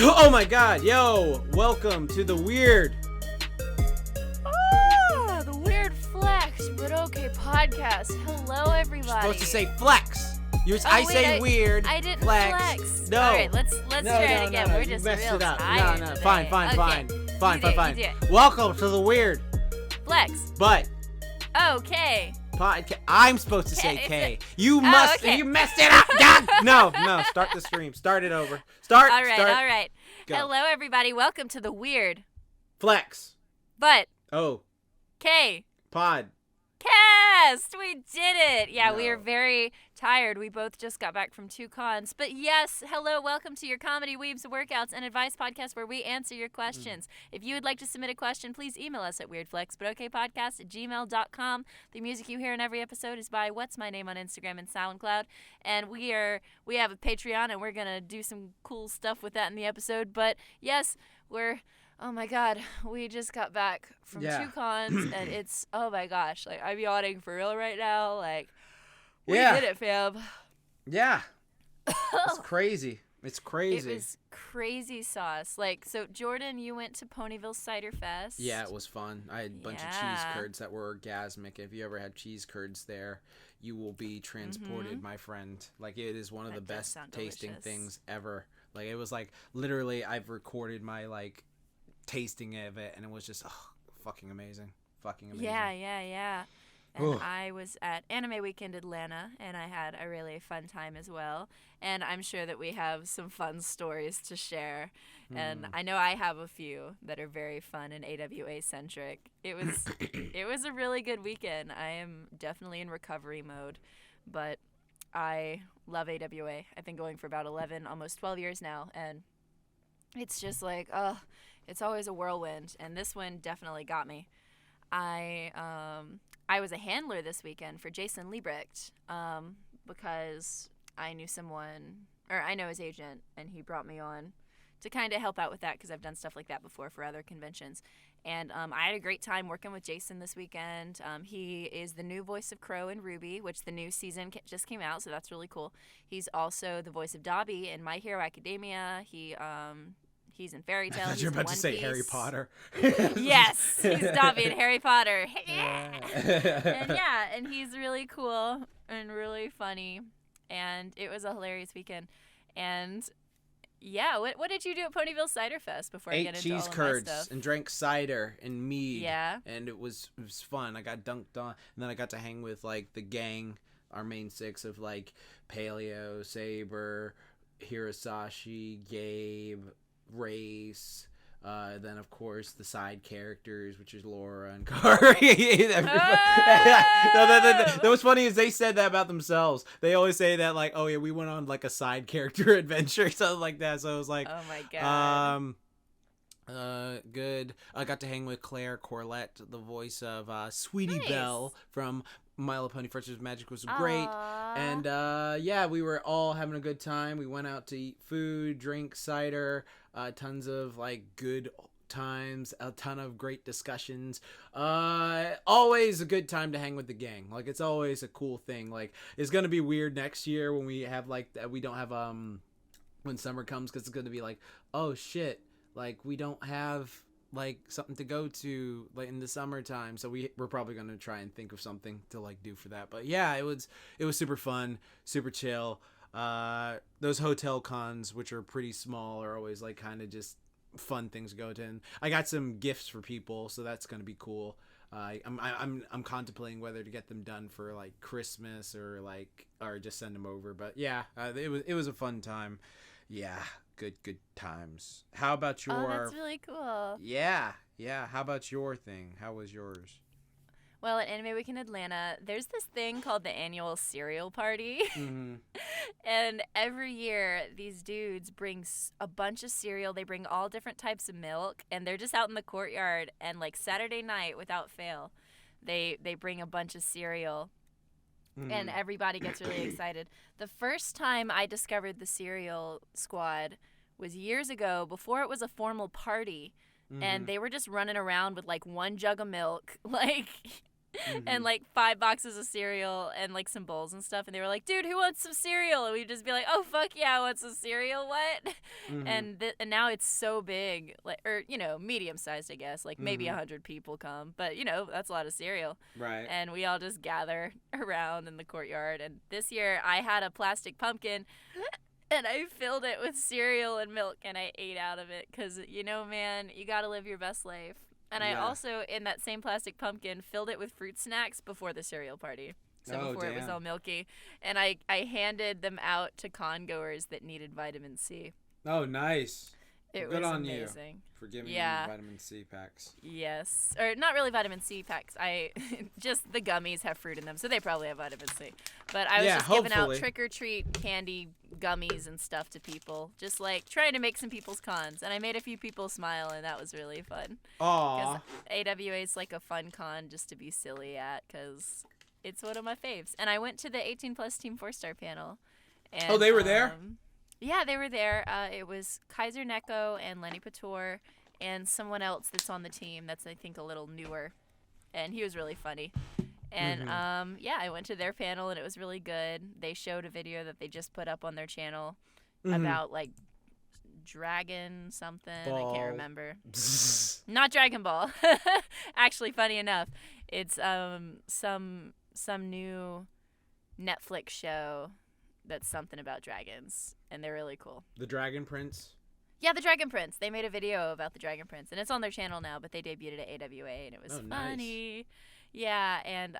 Oh my god, yo, welcome to the weird. The Weird Flex, but okay podcast. Hello, everybody. You're supposed to say flex. I say weird. I didn't flex. No. All right, let's try it again. No, We're you just messed real it up. tired No, today. fine. You do it. Welcome to the weird Flex. but Okay. podcast. I'm supposed to say K. Okay. You messed it up. God. No, start the stream. Start it over. All right. Go. Hello, everybody. Welcome to the Weird Flex. but Oh, K pod. Cast. We did it. Yeah, we No. are very tired. We both just got back from 2 cons. But yes, hello, welcome to your Comedy Weebs Workouts and Advice podcast where we answer your questions. If you would like to submit a question, please email us at weirdflexbutokaypodcast@gmail.com. The music you hear in every episode is by What's My Name on Instagram and Soundcloud. And we have a Patreon and we're going to do some cool stuff with that in the episode. But yes, oh my god, we just got back from 2 cons and it's, oh my gosh, like I'm yawning for real right now. Like, we did it, fam. Yeah. It's crazy. It's crazy. It was crazy sauce. Like, so Jordan, you went to Ponyville Cider Fest. Yeah, it was fun. I had a bunch of cheese curds that were orgasmic. If you ever had cheese curds there, you will be transported, my friend. Like, it is one of the best tasting things ever. Like, it was like, literally, I've recorded my, like, tasting of it, and it was just fucking amazing. Yeah. And I was at Anime Weekend Atlanta, and I had a really fun time as well. And I'm sure that we have some fun stories to share. And I know I have a few that are very fun and AWA centric. It was a really good weekend. I am definitely in recovery mode, but I love AWA. I've been going for about 11, almost 12 years now, and it's just like, it's always a whirlwind, and this one definitely got me. I was a handler this weekend for Jason Liebrecht because I know his agent, and he brought me on to kind of help out with that because I've done stuff like that before for other conventions. And I had a great time working with Jason this weekend. He is the new voice of Crow in Ruby, which the new season just came out, so that's really cool. He's also the voice of Dobby in My Hero Academia. He's in Fairy Tail. I thought you were about to say Harry Potter. Yes, he's Dobby in Harry Potter. Yeah. And he's really cool and really funny, and it was a hilarious weekend. And yeah, what did you do at Ponyville Cider Fest before I get into all of my stuff? Ate cheese curds and drank cider and mead. Yeah. And it was fun. I got dunked on, and then I got to hang with like the gang, our main 6 of like Paleo, Saber, Hirasashi, Gabe, Race, then of course the side characters, which is Laura and Kari. That was funny is they said that about themselves. They always say that like, oh yeah, we went on like a side character adventure, something like that. So it was like, oh my god. Good. I got to hang with Claire Corlett, the voice of Sweetie Belle from My Little Pony Friendship Magic, was great. Aww. And we were all having a good time. We went out to eat food, drink cider, tons of like good times, a ton of great discussions. Always a good time to hang with the gang. Like, it's always a cool thing. Like, it's gonna be weird next year when we have like we don't have when summer comes, because it's gonna be like, oh shit, like we don't have like something to go to like in the summertime, so we're probably gonna try and think of something to like do for that. But yeah, it was super fun, super chill. Those hotel cons, which are pretty small, are always like kind of just fun things to go to. And I got some gifts for people, so that's gonna be cool. I'm contemplating whether to get them done for like Christmas or just send them over. But yeah, it was a fun time. Yeah. Good times. How about your... Oh, that's really cool. Yeah. How about your thing? How was yours? Well, at Anime Week in Atlanta, there's this thing called the annual cereal party. Mm-hmm. And every year, these dudes bring a bunch of cereal. They bring all different types of milk, and they're just out in the courtyard. And like Saturday night, without fail, they bring a bunch of cereal. And everybody gets really excited. The first time I discovered the Cereal Squad was years ago, before it was a formal party. And they were just running around with like 1 jug of milk, like and like 5 boxes of cereal and like some bowls and stuff. And they were like, dude, who wants some cereal? And we'd just be like, oh, fuck yeah, I want some cereal. What? And now it's so big, like, or, medium sized, I guess. Like maybe 100 people come. But, that's a lot of cereal. Right. And we all just gather around in the courtyard. And this year I had a plastic pumpkin. And I filled it with cereal and milk, and I ate out of it because, man, you got to live your best life. And I also, in that same plastic pumpkin, filled it with fruit snacks before the cereal party. So before it was all milky. And I handed them out to con-goers that needed vitamin C. Oh, nice. It Good was on amazing. You for giving me vitamin C packs. Yes. Or not really vitamin C packs. Just the gummies have fruit in them, so they probably have vitamin C. But I was just giving out trick-or-treat candy gummies and stuff to people. Just like trying to make some people's cons. And I made a few people smile, and that was really fun. Aww. Because AWA is like a fun con just to be silly at, because it's one of my faves. And I went to the 18 Plus Team 4-star panel. And, they were there? Yeah, they were there. It was Kaiser Neko and Lenny Pator and someone else that's on the team that's, I think, a little newer. And he was really funny. And, I went to their panel, and it was really good. They showed a video that they just put up on their channel about, like, Dragon something. Ball. I can't remember. Not Dragon Ball. Actually, funny enough, it's some new Netflix show that's something about dragons, and they're really cool. The Dragon Prince? Yeah, the Dragon Prince. They made a video about the Dragon Prince, and it's on their channel now, but they debuted it at AWA, and it was funny. Nice. Yeah, and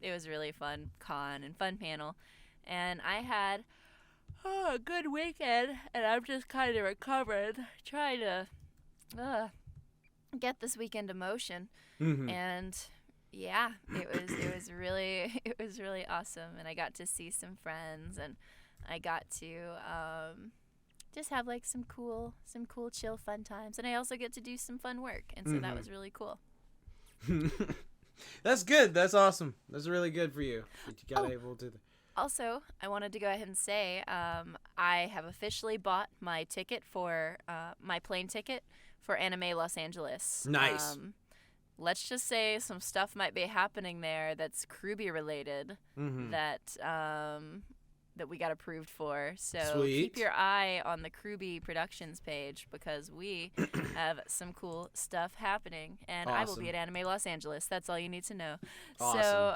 it was really fun con and fun panel. And I had a good weekend, and I'm just kind of recovering, trying to get this weekend emotion. And yeah, it was really awesome, and I got to see some friends, and I got to just have like some cool chill fun times, and I also get to do some fun work, and so that was really cool. That's good. That's awesome. That's really good for you that you got able to. Also, I wanted to go ahead and say I have officially bought my ticket for my plane ticket for Anime Los Angeles. Nice. Let's just say some stuff might be happening there that's Kruby related that we got approved for. So keep your eye on the Kruby Productions page, because we have some cool stuff happening, and I will be at Anime Los Angeles. That's all you need to know. Awesome. So,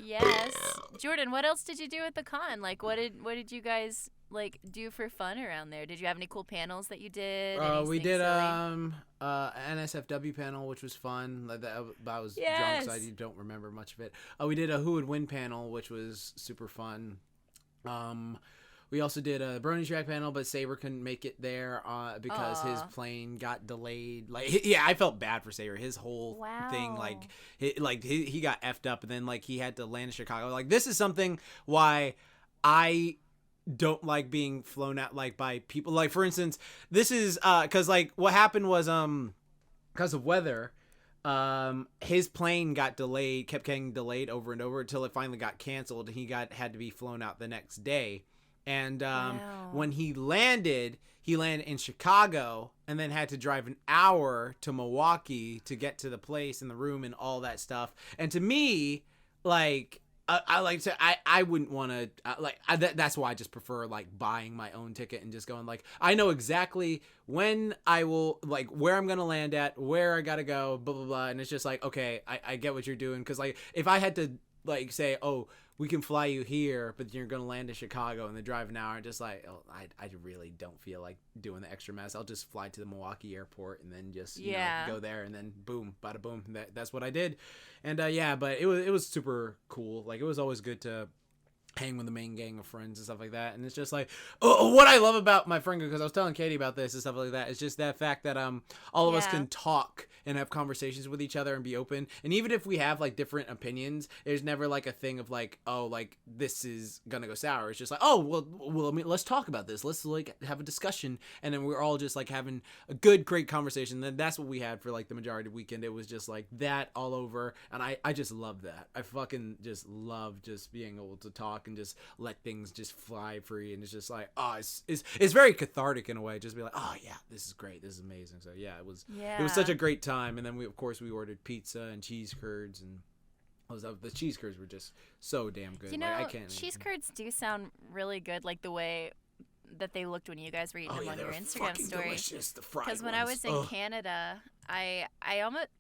yes, Jordan, what else did you do at the con? Like, what did you guys like do for fun around there? Did you have any cool panels that you did? We did NSFW panel, which was fun. I was drunk, so I don't remember much of it. We did a Who Would Win panel, which was super fun. We also did a Brony Track panel, but Saber couldn't make it there because his plane got delayed. I felt bad for Saber. His whole thing, he got effed up, and then he had to land in Chicago. This is something why I don't like being flown out by people. For instance, this is because what happened was because of weather. His plane got delayed, kept getting delayed over and over until it finally got canceled, and he had to be flown out the next day. And when he landed in Chicago, and then had to drive an hour to Milwaukee to get to the place and the room and all that stuff. And to me, I wouldn't want to that's why I just prefer buying my own ticket and just going I know exactly when I will where I'm gonna land at, where I gotta go, blah blah blah, and it's just okay, I get what you're doing, because if I had to say, oh, we can fly you here, but you're gonna land in Chicago and then drive an hour, just I really don't feel like doing the extra mess. I'll just fly to the Milwaukee airport and then just go there, and then boom, bada boom. That's what I did. And but it was super cool. It was always good to hang with the main gang of friends and stuff like that. And it's just what I love about my friend, because I was telling Katy about this and stuff like that, is just that fact that all of us can talk and have conversations with each other and be open. And even if we have different opinions, there's never a thing of this is gonna go sour. It's just let's talk about this. Let's have a discussion, and then we're all just having a great conversation. And that's what we had for the majority of the weekend. It was just that all over, and I just love that. I fucking just love just being able to talk and just let things just fly free. And it's just it's very cathartic in a way. Just be oh yeah, this is great, this is amazing. So yeah, it was such a great time. time. And then we ordered pizza and cheese curds, and the cheese curds were just so damn good. You know, like, I can't cheese curds do sound really good, like the way that they looked when you guys were eating them on your Instagram story. Delicious, the fried Because when I was in Canada, I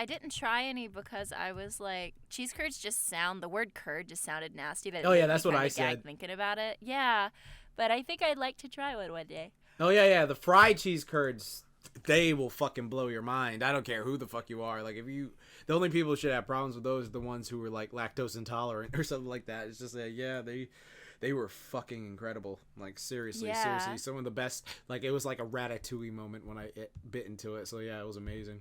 didn't try any because I was like, cheese curds the word curd just sounded nasty. That's what I said. Thinking about it, yeah, but I think I'd like to try one day. Oh yeah, the fried cheese curds, they will fucking blow your mind. I don't care who the fuck you are. Like, the only people who should have problems with those are the ones who were like lactose intolerant or something like that. It's just like, yeah, they were fucking incredible. Like, seriously, some of the best. Like, it was like a ratatouille moment when I bit into it. So yeah, it was amazing.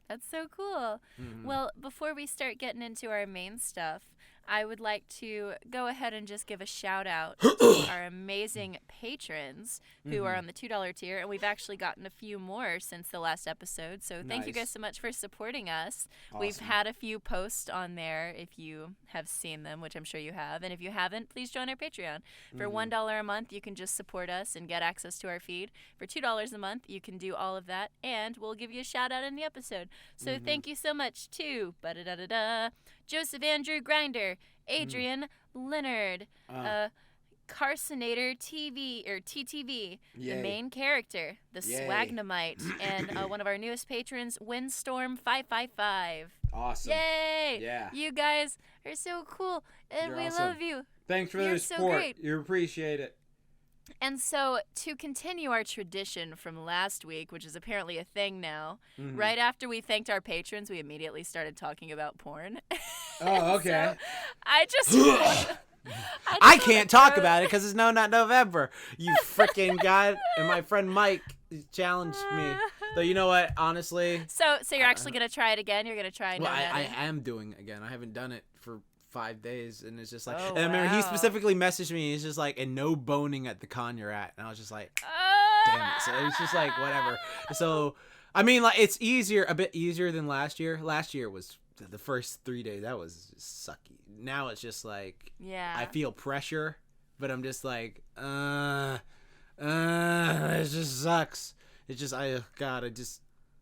That's so cool. Mm-hmm. Well, before we start getting into our main stuff, I would like to go ahead and just give a shout out to our amazing patrons who are on the $2 tier, and we've actually gotten a few more since the last episode. So thank you guys so much for supporting us. Awesome. We've had a few posts on there if you have seen them, which I'm sure you have. And if you haven't, please join our Patreon. For $1 a month, you can just support us and get access to our feed. For $2 a month, you can do all of that, and we'll give you a shout out in the episode. So thank you so much to Joseph Andrew Grinder, Adrian Leonard, Carsonator TV or TTV, the main character, the Swagnamite, and one of our newest patrons, Windstorm555. Awesome. Yay! Yeah. You guys are so cool, and You're we awesome. love you. Thanks for the support. So great. You appreciate it. And so, to continue our tradition from last week, which is apparently a thing now, right after we thanked our patrons, we immediately started talking about porn. Oh, okay. So I can't talk about it because it's Not November. You freaking god. And my friend Mike challenged me. So you know what? Honestly. So you're actually going to try it again? You're going to try it again? I am doing it again. I haven't done it for 5 days, and it's just like, and I remember he specifically messaged me. He's just like, and no boning at the con you're at, and I was just like, damn it. So it's just like whatever. So I mean, like, it's a bit easier than last year. Last year was the first 3 days that was just sucky. Now it's just like, I feel pressure, but I'm just like, it just sucks. It's just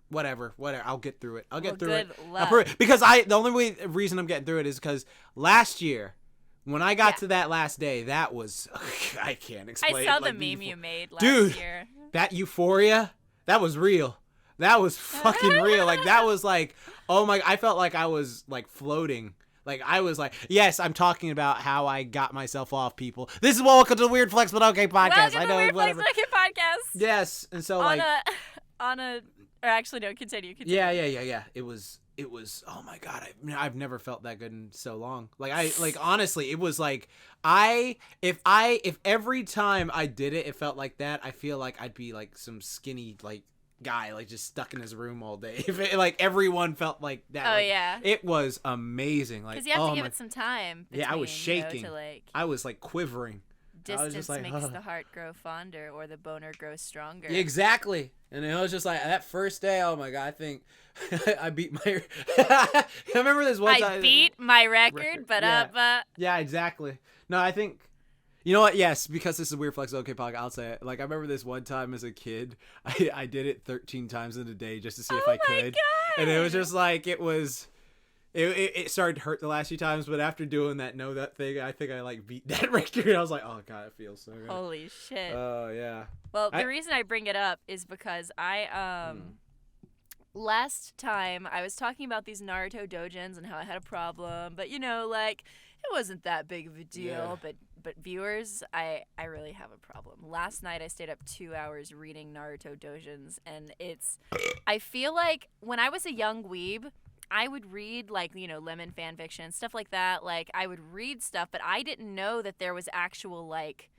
whatever. I'll get through it. I'll get through it. Because the only reason I'm getting through it is because last year, when I got to that last day, that was, I can't explain. I saw the meme you made last year. That euphoria, that was real. That was fucking real. Like, that was like, oh my, I felt like I was like floating. Like, I was like, yes, I'm talking about how I got myself off, people. This is welcome to the Weird Flex But Okay podcast. Welcome to the Weird Flex But Okay podcast. Yes. And so continue. Yeah. It was, oh my God. I've never felt that good in so long. Like, honestly, it was like, if every time I did it, it felt like that, I feel like I'd be like some skinny, like, guy, like, just stuck in his room all day. If it, like, everyone felt like that. Oh, like, yeah. It was amazing. Like, because you have to give it some time. I was shaking. To, like, I was like quivering. Distance makes the heart grow fonder, or the boner grow stronger. Exactly. And it was just like, that first day, oh my God, I think I beat my I remember this one time. I beat my record, but yeah, exactly. No, I think, you know what? Yes, because this is Weird Flex Okay podcast, I'll say it. Like, I remember this one time as a kid, I did it 13 times in a day just to see if I could. God. And it was just like, it started to hurt the last few times, but after doing that thing, I think I like beat that record. I was like, oh God, it feels so good. Holy shit. Oh yeah. Well, the reason I bring it up is because last time I was talking about these Naruto doujins and how I had a problem, but like, it wasn't that big of a deal. Yeah. But viewers, I really have a problem. Last night I stayed up 2 hours reading Naruto doujins, and I feel like when I was a young weeb, I would read, like, lemon fan fiction, stuff like that. Like, I would read stuff, but I didn't know that there was actual, like,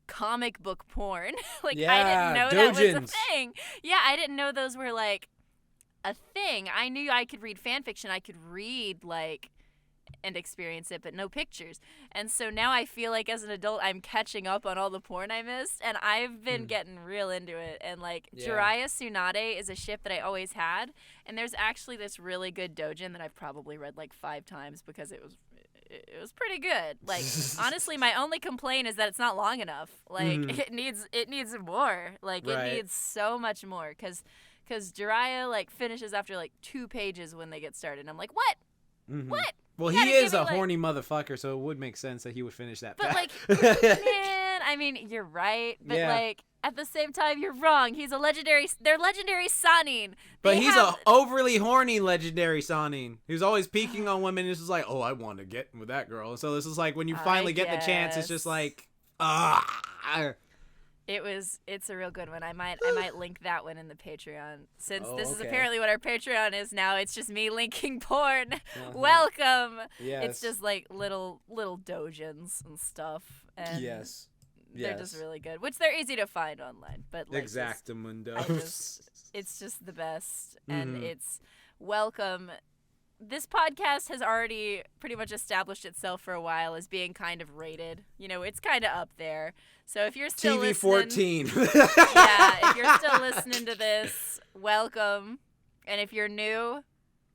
comic book porn. Like, I didn't know doujins. That was a thing. Yeah, I didn't know those were, like, a thing. I knew I could read fan fiction. I could read, like, and experience it, but no pictures. And so now I feel like as an adult, I'm catching up on all the porn I missed, and I've been getting real into it. And, like, Jiraiya Tsunade is a ship that I always had, and there's actually this really good doujin that I've probably read like 5 times because it was pretty good. Like, honestly, my only complaint is that it's not long enough. Like, it needs more. Like, it needs so much more, because because Jiraiya like finishes after like 2 pages when they get started. And I'm like, what? Mm-hmm. What? Well, he is a horny motherfucker, so it would make sense that he would finish that. But fast. like, man, I mean, you're right, but like at the same time, you're wrong. He's a legendary. They're legendary Sannin. But he's a overly horny legendary Sannin who's always peeking on women. It's just like, oh, I want to get with that girl. So this is like when you finally get the chance, it's just like, It's a real good one. I might link that one in the Patreon. Since this is apparently what our Patreon is now, it's just me linking porn. Welcome. Yes. It's just like little doujins and stuff. And yes. They're just really good, which they're easy to find online. But like Exactamundo. It's just the best, and it's welcome. This podcast has already pretty much established itself for a while as being kind of rated. You know, it's kind of up there. So if you're still TV-14. if you're still listening to this, welcome. And if you're new,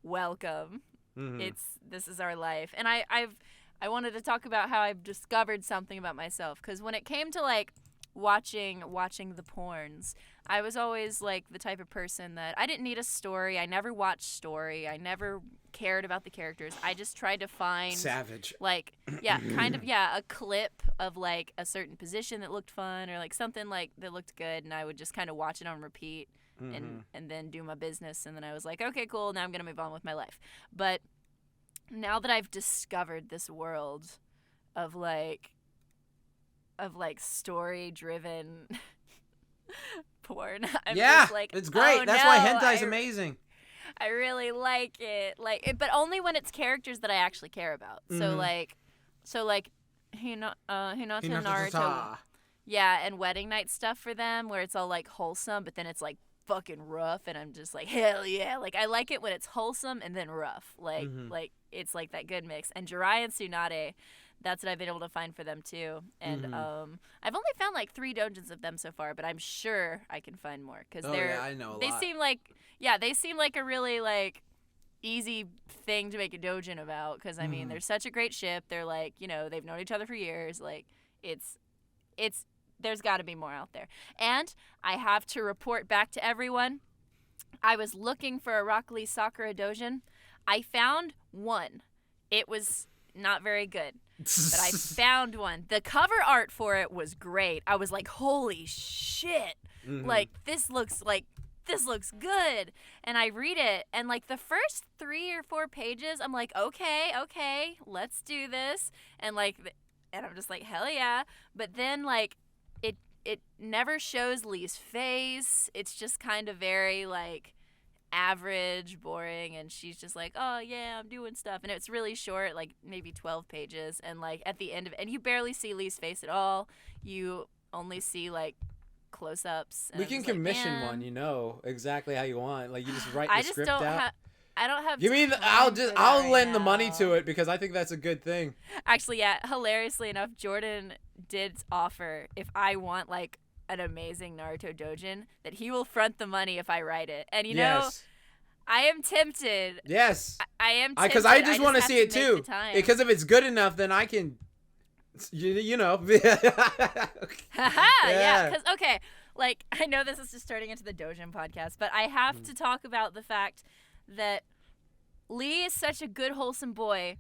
welcome. This is our life. And I wanted to talk about how I've discovered something about myself, because when it came to like watching the porns, I was always like the type of person that I didn't need a story. I never watched story. I never cared about the characters. I just tried to find savage, like a clip of like a certain position that looked fun, or like something like that looked good, and I would just kind of watch it on repeat and then do my business. And then I was like, okay, cool, now I'm gonna move on with my life. But now that I've discovered this world of like story driven porn, I'm just like, it's great. That's why hentai's amazing. I really like it, but only when it's characters that I actually care about. So like Hinata Naruto, and wedding night stuff for them, where it's all like wholesome, but then it's like fucking rough, and I'm just like, hell yeah. Like, I like it when it's wholesome and then rough. Like it's like that good mix. And Jiraiya and Tsunade, that's what I've been able to find for them too. And I've only found like 3 doujins of them so far, but I'm sure I can find more, because I know they seem like a really like easy thing to make a doujin about, because I mean, they're such a great ship. They're like, you know, they've known each other for years. Like, it's there's got to be more out there. And I have to report back to everyone, I was looking for a Rock Lee Sakura doujin. I found one. It was not very good, but I found one. The cover art for it was great. I was like, holy shit. Like, this looks good. And I read it, and like the first 3 or 4 pages, I'm like, okay, let's do this. And I'm just like, hell yeah. But then like it never shows Lee's face. It's just kind of very like average, boring, and she's just like, oh yeah, I'm doing stuff. And it's really short, like maybe 12 pages, and like at the end of it, and you barely see Lee's face at all. You only see like close-ups. We can commission one, you know, exactly how you want. Like, you just write the script out. I don't have. Give me I'll lend the money to it, because I think that's a good thing. Actually, yeah. Hilariously enough, Jordan did offer, if I want like an amazing Naruto doujin, that he will front the money if I write it. And you know, I am tempted. Yes. I am tempted. Because I just want to see it too. Because if it's good enough, then I can. You know. Yeah. Because okay, like, I know this is just turning into the doujin podcast, but I have to talk about the fact that Lee is such a good, wholesome boy,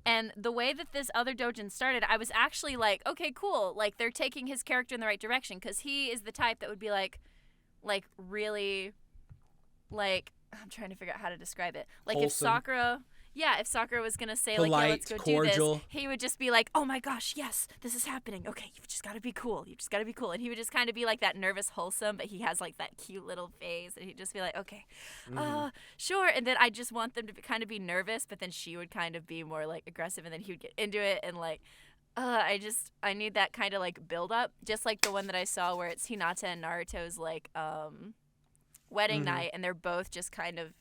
and the way that this other doujin started, I was actually like, okay, cool, like, they're taking his character in the right direction, because he is the type that would be like really, like, I'm trying to figure out how to describe it, like, wholesome. If Sakura was gonna say, polite, like, yeah, let's go cordial. do this, he would just be like, oh my gosh, yes, this is happening. Okay, you've just gotta be cool. And he would just kind of be like that nervous, wholesome, but he has like that cute little face, and he'd just be like, okay, sure. And then I just want them to kind of be nervous, but then she would kind of be more like aggressive, and then he would get into it, and like, I need that kind of like build up, just like the one that I saw where it's Hinata and Naruto's like wedding night, and they're both just kind of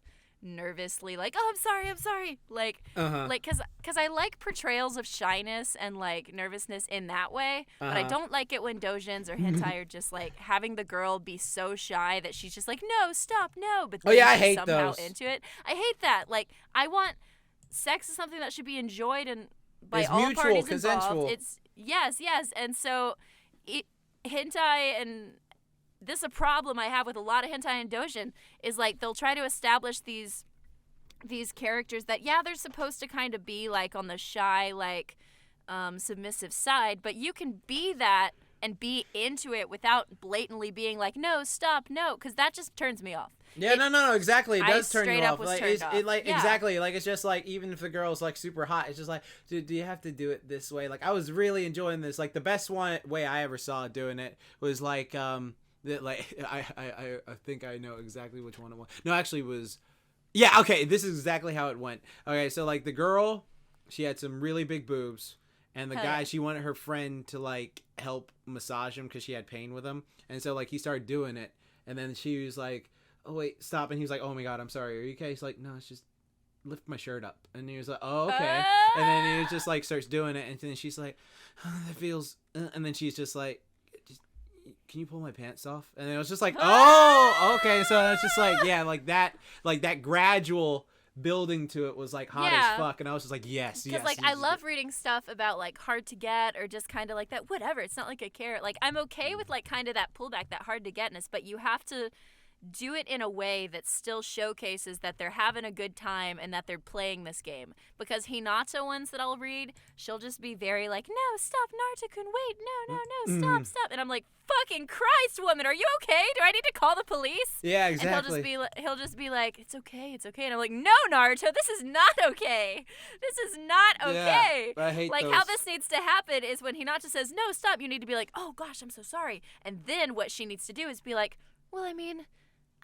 nervously like, oh, I'm sorry, like because I like portrayals of shyness and like nervousness in that way, but I don't like it when doujins or hentai are just like having the girl be so shy that she's just like, no, stop, no, but then I she's hate somehow those. into it. I hate that. Like, I want sex is something that should be enjoyed and by it's all mutual, parties consensual. involved. It's yes, and so hentai and this is a problem I have with a lot of hentai and doujin is like they'll try to establish these characters that they're supposed to kind of be like on the shy like submissive side, but you can be that and be into it without blatantly being like, no, stop, no, because that just turns me off. Yeah, no, exactly. It does turn you off. Was like, turned off. Exactly. Like, it's just like, even if the girl's like super hot, it's just like, dude, do you have to do it this way? Like, I was really enjoying this. Like, the best way I ever saw doing it was like, that like, I think I know exactly which one it was. No, actually, it was, yeah, okay, this is exactly how it went. Okay, so like the girl, she had some really big boobs. And the guy, she wanted her friend to, like, help massage him because she had pain with him. And so, like, he started doing it. And then she was like, oh, wait, stop. And he was like, oh, my God, I'm sorry. Are you okay? He's like, no, it's just lift my shirt up. And he was like, oh, okay. And then he was just, like, starts doing it. And then she's like, oh, that feels... And then she's just like, can you pull my pants off? And it was just like, oh, okay. So it's just like, yeah, like that gradual... building to it was like hot as fuck, and I was just like, yes. Because like I love reading stuff about like hard to get or just kind of like that. Whatever, it's not like I care. Like I'm okay with like kind of that pullback, that hard to getness, but you have to do it in a way that still showcases that they're having a good time and that they're playing this game. Because Hinata ones that I'll read, she'll just be very like, no, stop, Naruto-kun, wait, no, stop. And I'm like, fucking Christ, woman, are you okay? Do I need to call the police? Yeah, exactly. And he'll just be like, it's okay. And I'm like, no, Naruto, this is not okay. This is not okay. Yeah, I hate like those. How this needs to happen is when Hinata says, no, stop, you need to be like, oh gosh, I'm so sorry. And then what she needs to do is be like, well, I mean,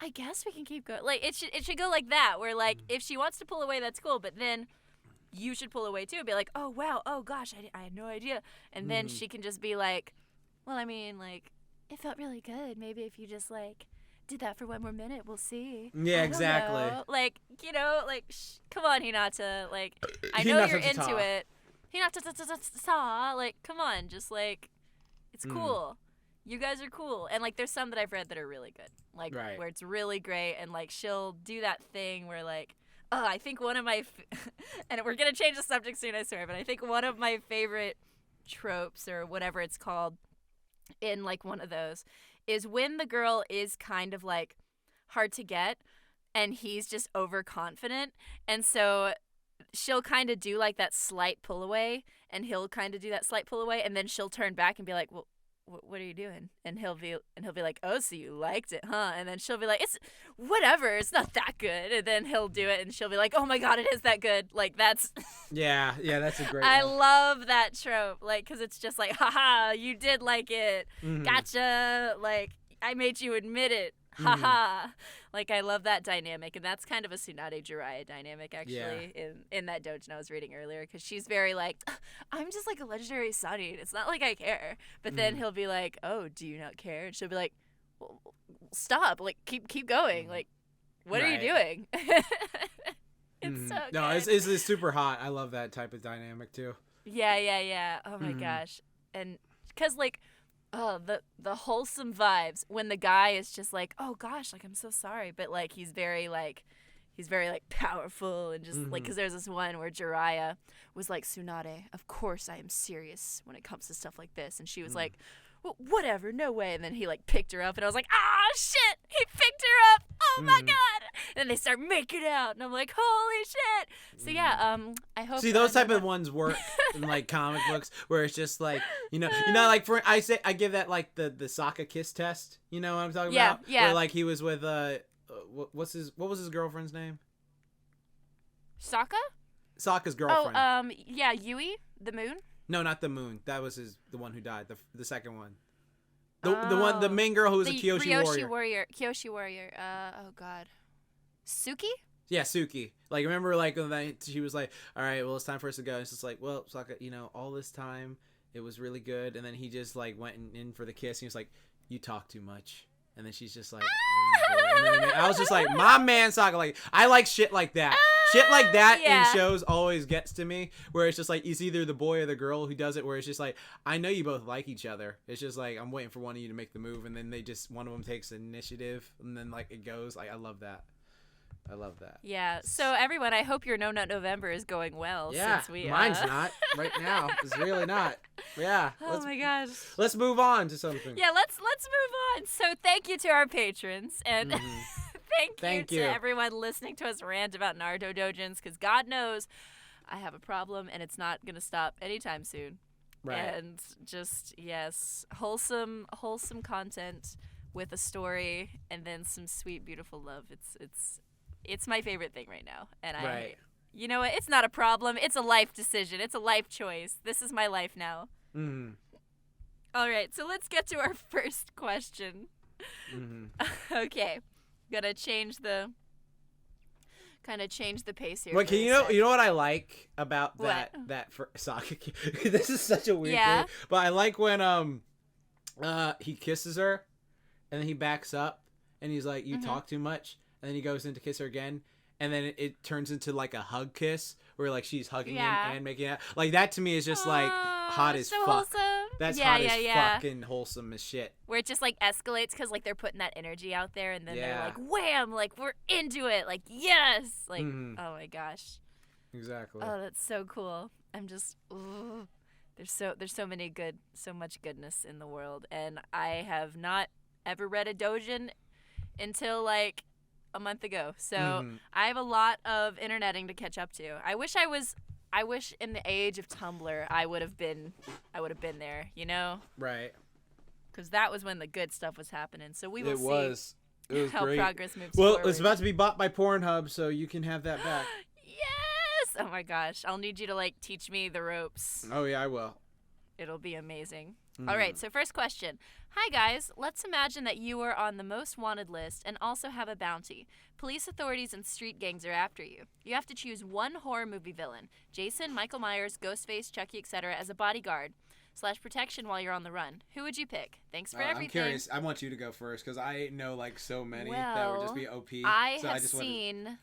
I guess we can keep going. Like it should go like that, where like if she wants to pull away, that's cool, but then you should pull away too and be like, oh wow, oh gosh, I had no idea. And then she can just be like, well, I mean, like it felt really good. Maybe if you just like did that for one more minute, we'll see. Yeah, exactly. Like, you know, like come on, Hinata. Like I know you're into it. Hinata, like come on, just like it's cool. You guys are cool. And, like, there's some that I've read that are really good. Like, where it's really great. And, like, she'll do that thing where, like, I think one of my... and we're going to change the subject soon, I swear. But I think one of my favorite tropes or whatever it's called in, like, one of those is when the girl is kind of, like, hard to get and he's just overconfident. And so she'll kind of do, like, that slight pull away. And he'll kind of do that slight pull away. And then she'll turn back and be like, well... what are you doing? And he'll be like, oh, so you liked it, huh? And then she'll be like, it's whatever, it's not that good. And then he'll do it and she'll be like, oh my God, it is that good. Like that's yeah, that's a great I one. love that trope, like, because it's just like, haha, you did like it, gotcha, like I made you admit it, haha. Like I love that dynamic, and that's kind of a Tsunade Jiraiya dynamic actually in that doujin I was reading earlier, because she's very like, I'm just like a legendary Sunny, it's not like I care. But then he'll be like, oh, do you not care? And she'll be like, well, stop, like keep going, like what are you doing? It's so good. No, it's super hot. I love that type of dynamic too. Yeah. Oh my gosh. And because like the wholesome vibes when the guy is just like, oh gosh, like I'm so sorry, but like he's very like powerful and just like, because there's this one where Jiraiya was like, Tsunade, of course I am serious when it comes to stuff like this, and she was like, well, whatever, no way. And then he like picked her up, and I was like, ah, shit, he picked her up, oh my God. And then they start making out, and I'm like, holy shit. So yeah, I hope. See, those type of ones work in like comic books, where it's just like, you know, like I give that like the Sokka kiss test. You know what I'm talking about? Yeah. Where like he was with what was his girlfriend's name? Sokka's girlfriend. Oh, yeah, Yui, the moon. No, not the moon. That was the one who died. The second one. The main girl who was a Kyoshi warrior. Kyoshi warrior. Oh God. Suki? Yeah, Suki. Like, remember, like, when she was like, all right, well, it's time for us to go. And it's just like, well, Sokka, you know, all this time, it was really good. And then he just, like, went in for the kiss. And he was like, you talk too much. And then she's just like, and then I was just like, my man, Sokka. Like, I like shit like that. Shit like that in shows always gets to me, where it's just like, it's either the boy or the girl who does it, where it's just like, I know you both like each other. It's just like, I'm waiting for one of you to make the move, and then one of them takes initiative, and then, like, it goes. Like, I love that. I love that. Yeah. So everyone, I hope your No Nut November is going well. Yeah, since we, mine's not right now. It's really not. Yeah. Oh my gosh. Let's move on to something. Yeah, let's move on. So thank you to our patrons and thank you to everyone listening to us rant about Naruto doujins, because God knows I have a problem and it's not gonna stop anytime soon. Right. And just wholesome content with a story and then some sweet, beautiful love. It's my favorite thing right now. And you know what? It's not a problem. It's a life decision. It's a life choice. This is my life now. Mm-hmm. All right, so let's get to our first question. Mm-hmm. Okay, gotta change the pace here. Wait, can you know what I like about what? that for Saka? This is such a weird Yeah. thing, but I like when he kisses her, and then he backs up, and he's like, "You talk too much," and then he goes in to kiss her again, and then it turns into like a hug kiss, where like she's hugging him and making out. Like that to me is just like hot as so fuck. Wholesome. That's hot as fucking wholesome as shit. Where it just like escalates because like they're putting that energy out there, and then they're like, wham, like we're into it, like yes, like oh my gosh. Exactly. Oh, that's so cool. I'm just there's so much goodness in the world, and I have not ever read a doujin until like a month ago. So I have a lot of interneting to catch up to. I wish in the age of Tumblr I would have been there, you know? Right. Because that was when the good stuff was happening. So we will see. It was how great. progress moves well, forward. it's about to be bought by Pornhub, so you can have that back. Yes! Oh my gosh. I'll need you to like teach me the ropes. Oh yeah, I will. It'll be amazing. All right, so first question. Hi, guys. Let's imagine that you are on the most wanted list and also have a bounty. Police authorities and street gangs are after you. You have to choose one horror movie villain, Jason, Michael Myers, Ghostface, Chucky, etc., as a bodyguard / protection while you're on the run. Who would you pick? Thanks for everything. I'm curious. I want you to go first because I know like so many that would just be OP. I have seen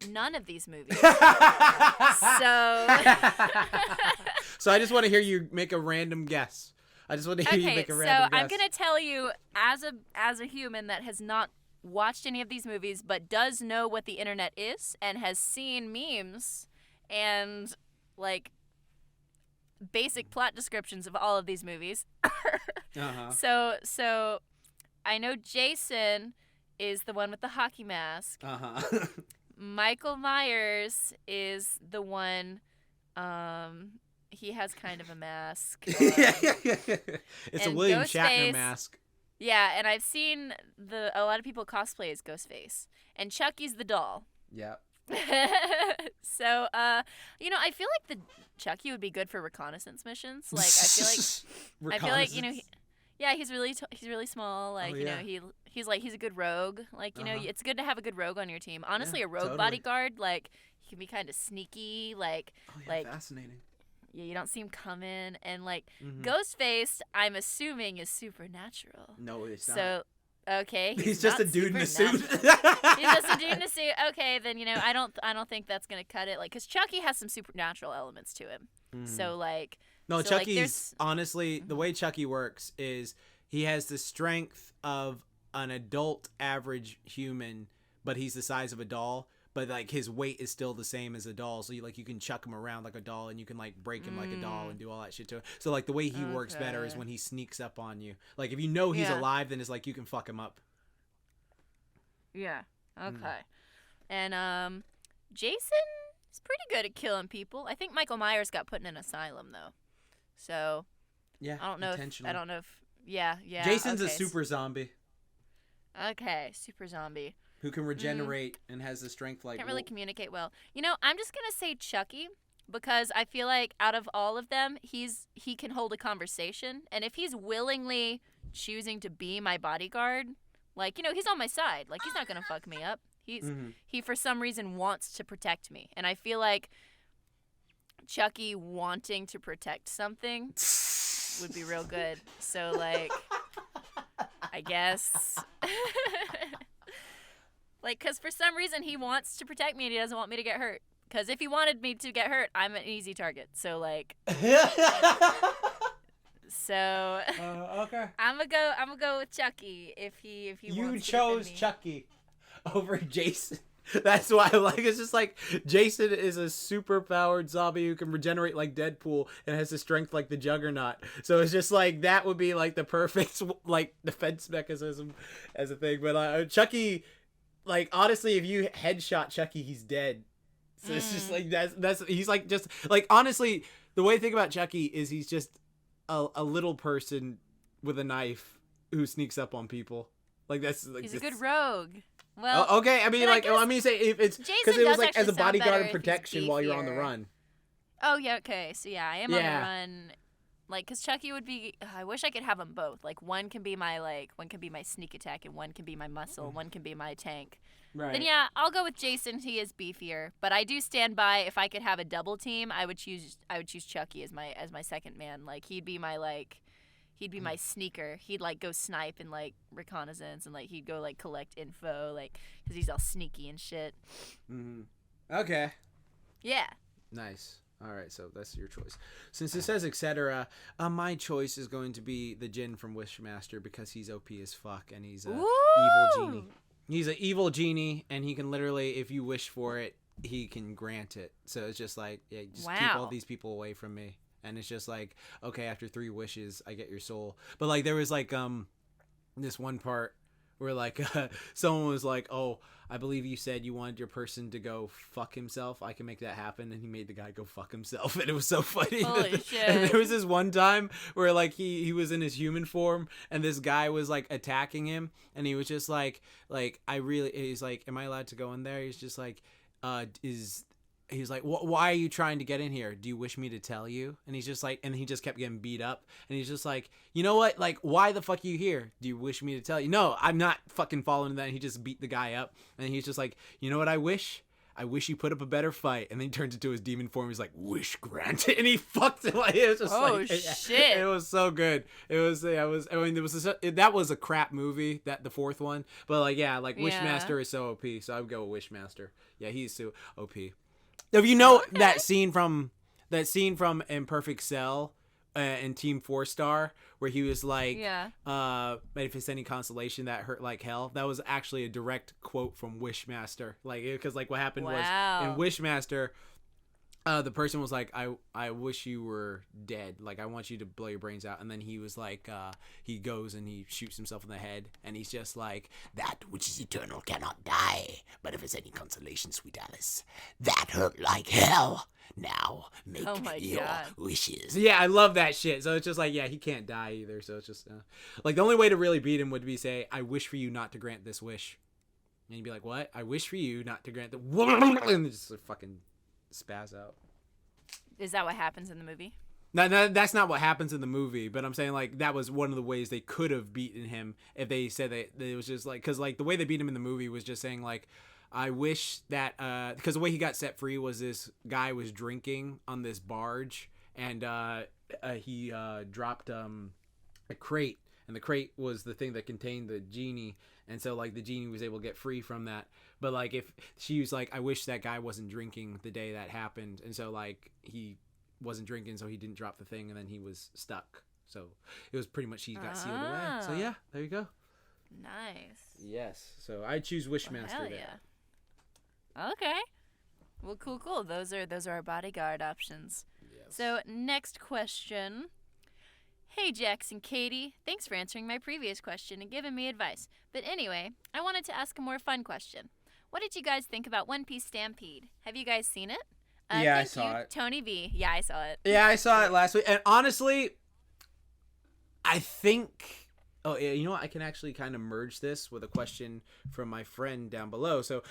none of these movies. So I just want to hear you make a random guess. I just want to hear you make a random guess. So I'm going to tell you, as a human that has not watched any of these movies but does know what the internet is and has seen memes and like basic plot descriptions of all of these movies. So I know Jason is the one with the hockey mask. Michael Myers is the one he has kind of a mask. It's a William Shatner mask. Yeah, and I've seen a lot of people cosplay as Ghostface. And Chucky's the doll. Yeah. So, you know, I feel like the Chucky would be good for reconnaissance missions. Like, I feel like, you know, he's really small. Like, you know, he's a good rogue. Like, you know, it's good to have a good rogue on your team. Honestly, a rogue bodyguard, like, he can be kind of sneaky. Like, fascinating. Yeah, you don't see him coming. And, like, Ghostface, I'm assuming, is supernatural. No, it's not. So, okay. He's just a dude in a suit. He's just a dude in a suit. Okay, then, you know, I don't think that's going to cut it. Like, because Chucky has some supernatural elements to him. So, like. No, so, Chucky's, honestly, the way Chucky works is he has the strength of an adult average human, but he's the size of a doll. But like his weight is still the same as a doll, so you can chuck him around like a doll, and you can like break him like a doll and do all that shit to him. So like the way he works better is when he sneaks up on you. Like if you know he's alive, then it's like you can fuck him up. Yeah. Okay. And Jason is pretty good at killing people. I think Michael Myers got put in an asylum though. So yeah, I don't know if yeah. Jason's a super zombie. Okay, super zombie. Who can regenerate and has the strength like... Can't really communicate well. You know, I'm just going to say Chucky because I feel like out of all of them, he can hold a conversation. And if he's willingly choosing to be my bodyguard, like, you know, he's on my side. Like, he's not going to fuck me up. He, for some reason, wants to protect me. And I feel like Chucky wanting to protect something would be real good. So, like, I guess... Like, because for some reason he wants to protect me and he doesn't want me to get hurt. Because if he wanted me to get hurt, I'm an easy target. So, like... So... okay. I'm gonna go with Chucky if he You wants to chose defend me. Chucky over Jason. That's why it's just like Jason is a super powered zombie who can regenerate like Deadpool and has the strength like the Juggernaut. So it's just like that would be like the perfect like defense mechanism as a thing. But Chucky, like honestly, if you headshot Chucky, he's dead. So it's just like that's he's like just like honestly, the way to think about Chucky is he's just a little person with a knife who sneaks up on people. Like that's like he's a good rogue. Well, okay. I mean, like, I mean, say if it's because it was like as a bodyguard and protection while you're on the run. Oh yeah, okay. So yeah, I am on the run. Like, cause Chucky would be. I wish I could have them both. Like, one can be my sneak attack, and one can be my muscle. One can be my tank. Right. Then yeah, I'll go with Jason. He is beefier, but I do stand by. If I could have a double team, I would choose Chucky as my second man. Like, he'd be my sneaker. He'd like go snipe and like reconnaissance, and like he'd go like collect info, like because he's all sneaky and shit. Okay. Yeah. Nice. All right, so that's your choice. Since it says etc., my choice is going to be the Djinn from Wishmaster because he's OP as fuck and he's a evil genie. He's an evil genie, and he can literally, if you wish for it, he can grant it. So it's just like, yeah, just keep all these people away from me. And it's just like, okay, after 3 wishes, I get your soul. But like, there was like this one part where like someone was like, oh, I believe you said you wanted your person to go fuck himself. I can make that happen. And he made the guy go fuck himself. And it was so funny. Holy shit. And there was this one time where like he was in his human form and this guy was like attacking him. And he was just like, he's like, am I allowed to go in there? He's just like, he's like, why are you trying to get in here? Do you wish me to tell you? And he's just like, and he just kept getting beat up. And he's just like, you know what? Like, why the fuck are you here? Do you wish me to tell you? No, I'm not fucking following that. And he just beat the guy up. And he's just like, you know what I wish? I wish you put up a better fight. And then he turns into his demon form. He's like, wish granted. And he fucked him. Like, it was just shit. It was so good. It was, that was a crap movie, the fourth one. But like, yeah, like Wishmaster is so OP. So I would go with Wishmaster. Yeah, he's so OP. If you know that scene from Imperfect Cell in Team 4-Star where he was like, if it's any consolation that hurt like hell, that was actually a direct quote from Wishmaster. Like, because like what happened was in Wishmaster, the person was like, I wish you were dead. Like, I want you to blow your brains out. And then he was like, he goes and he shoots himself in the head. And he's just like, that which is eternal cannot die. But if it's any consolation, sweet Alice, that hurt like hell. Now make your wishes. Yeah, I love that shit. So it's just like, yeah, he can't die either. So it's just like the only way to really beat him would be say, I wish for you not to grant this wish. And you'd be like, what? I wish for you not to grant the and just fucking spaz out. Is that what happens in the movie? No, that's not what happens in the movie, but I'm saying like that was one of the ways they could have beaten him if they said that it was just like, because like the way they beat him in the movie was just saying like, I wish that because the way he got set free was this guy was drinking on this barge and he dropped a crate, and the crate was the thing that contained the genie, and so like the genie was able to get free from that. But like if she was like, I wish that guy wasn't drinking the day that happened, and so like he wasn't drinking, so he didn't drop the thing, and then he was stuck. So it was pretty much he got sealed away. So yeah, there you go. Nice. Yes. So I choose Wishmaster. Hell yeah. Okay. Well, cool. Those are our bodyguard options. Yes. So next question. Hey, Jax and Katy. Thanks for answering my previous question and giving me advice. But anyway, I wanted to ask a more fun question. What did you guys think about One Piece Stampede? Have you guys seen it? Yeah, I saw it. Tony V. Yeah, I saw it. Yeah, I saw it last week. And honestly, I think... Oh, yeah, you know what? I can actually kind of merge this with a question from my friend down below. So,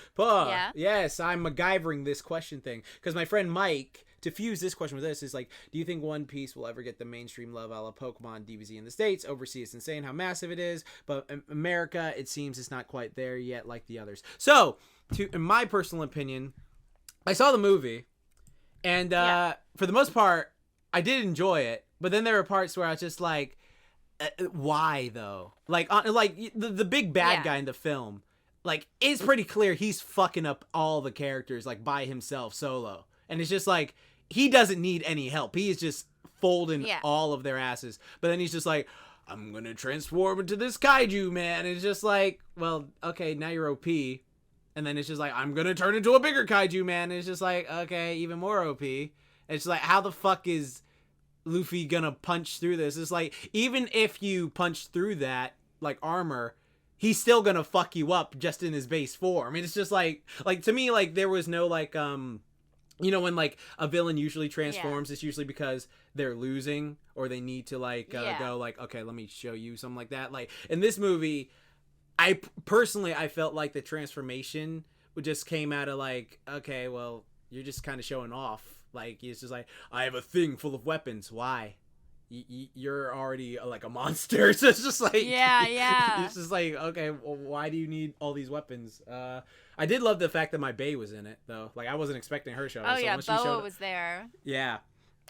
yes, I'm MacGyvering this question thing. Because my friend Mike, to fuse this question with this, is like, do you think One Piece will ever get the mainstream love a la Pokemon, DBZ in the States? Overseas, it's insane how massive it is. But in America, it seems it's not quite there yet like the others. So, in my personal opinion, I saw the movie. And for the most part, I did enjoy it. But then there were parts where I was just like, why though? Like the big bad guy in the film, like it's pretty clear he's fucking up all the characters like by himself solo, and it's just like he doesn't need any help. He is just folding all of their asses. But then he's just like, I'm gonna transform into this kaiju man. And it's just like, well, okay, now you're OP, and then it's just like, I'm gonna turn into a bigger kaiju man, and it's just like, okay, even more OP. It's like, how the fuck is Luffy gonna punch through this? It's like, even if you punch through that like armor, he's still gonna fuck you up just in his base form. I mean, it's just like to me, like, there was no like you know, when like a villain usually transforms, it's usually because they're losing or they need to like go like, okay, let me show you something like that. Like in this movie, I personally felt like the transformation just came out of like, okay, well, you're just kind of showing off. Like, it's just like, I have a thing full of weapons. Why? You're already like a monster. So it's just like, it's just like, okay, well, why do you need all these weapons? I did love the fact that my bae was in it though. Like, I wasn't expecting her to show up. Oh yeah, Boa was there. Yeah,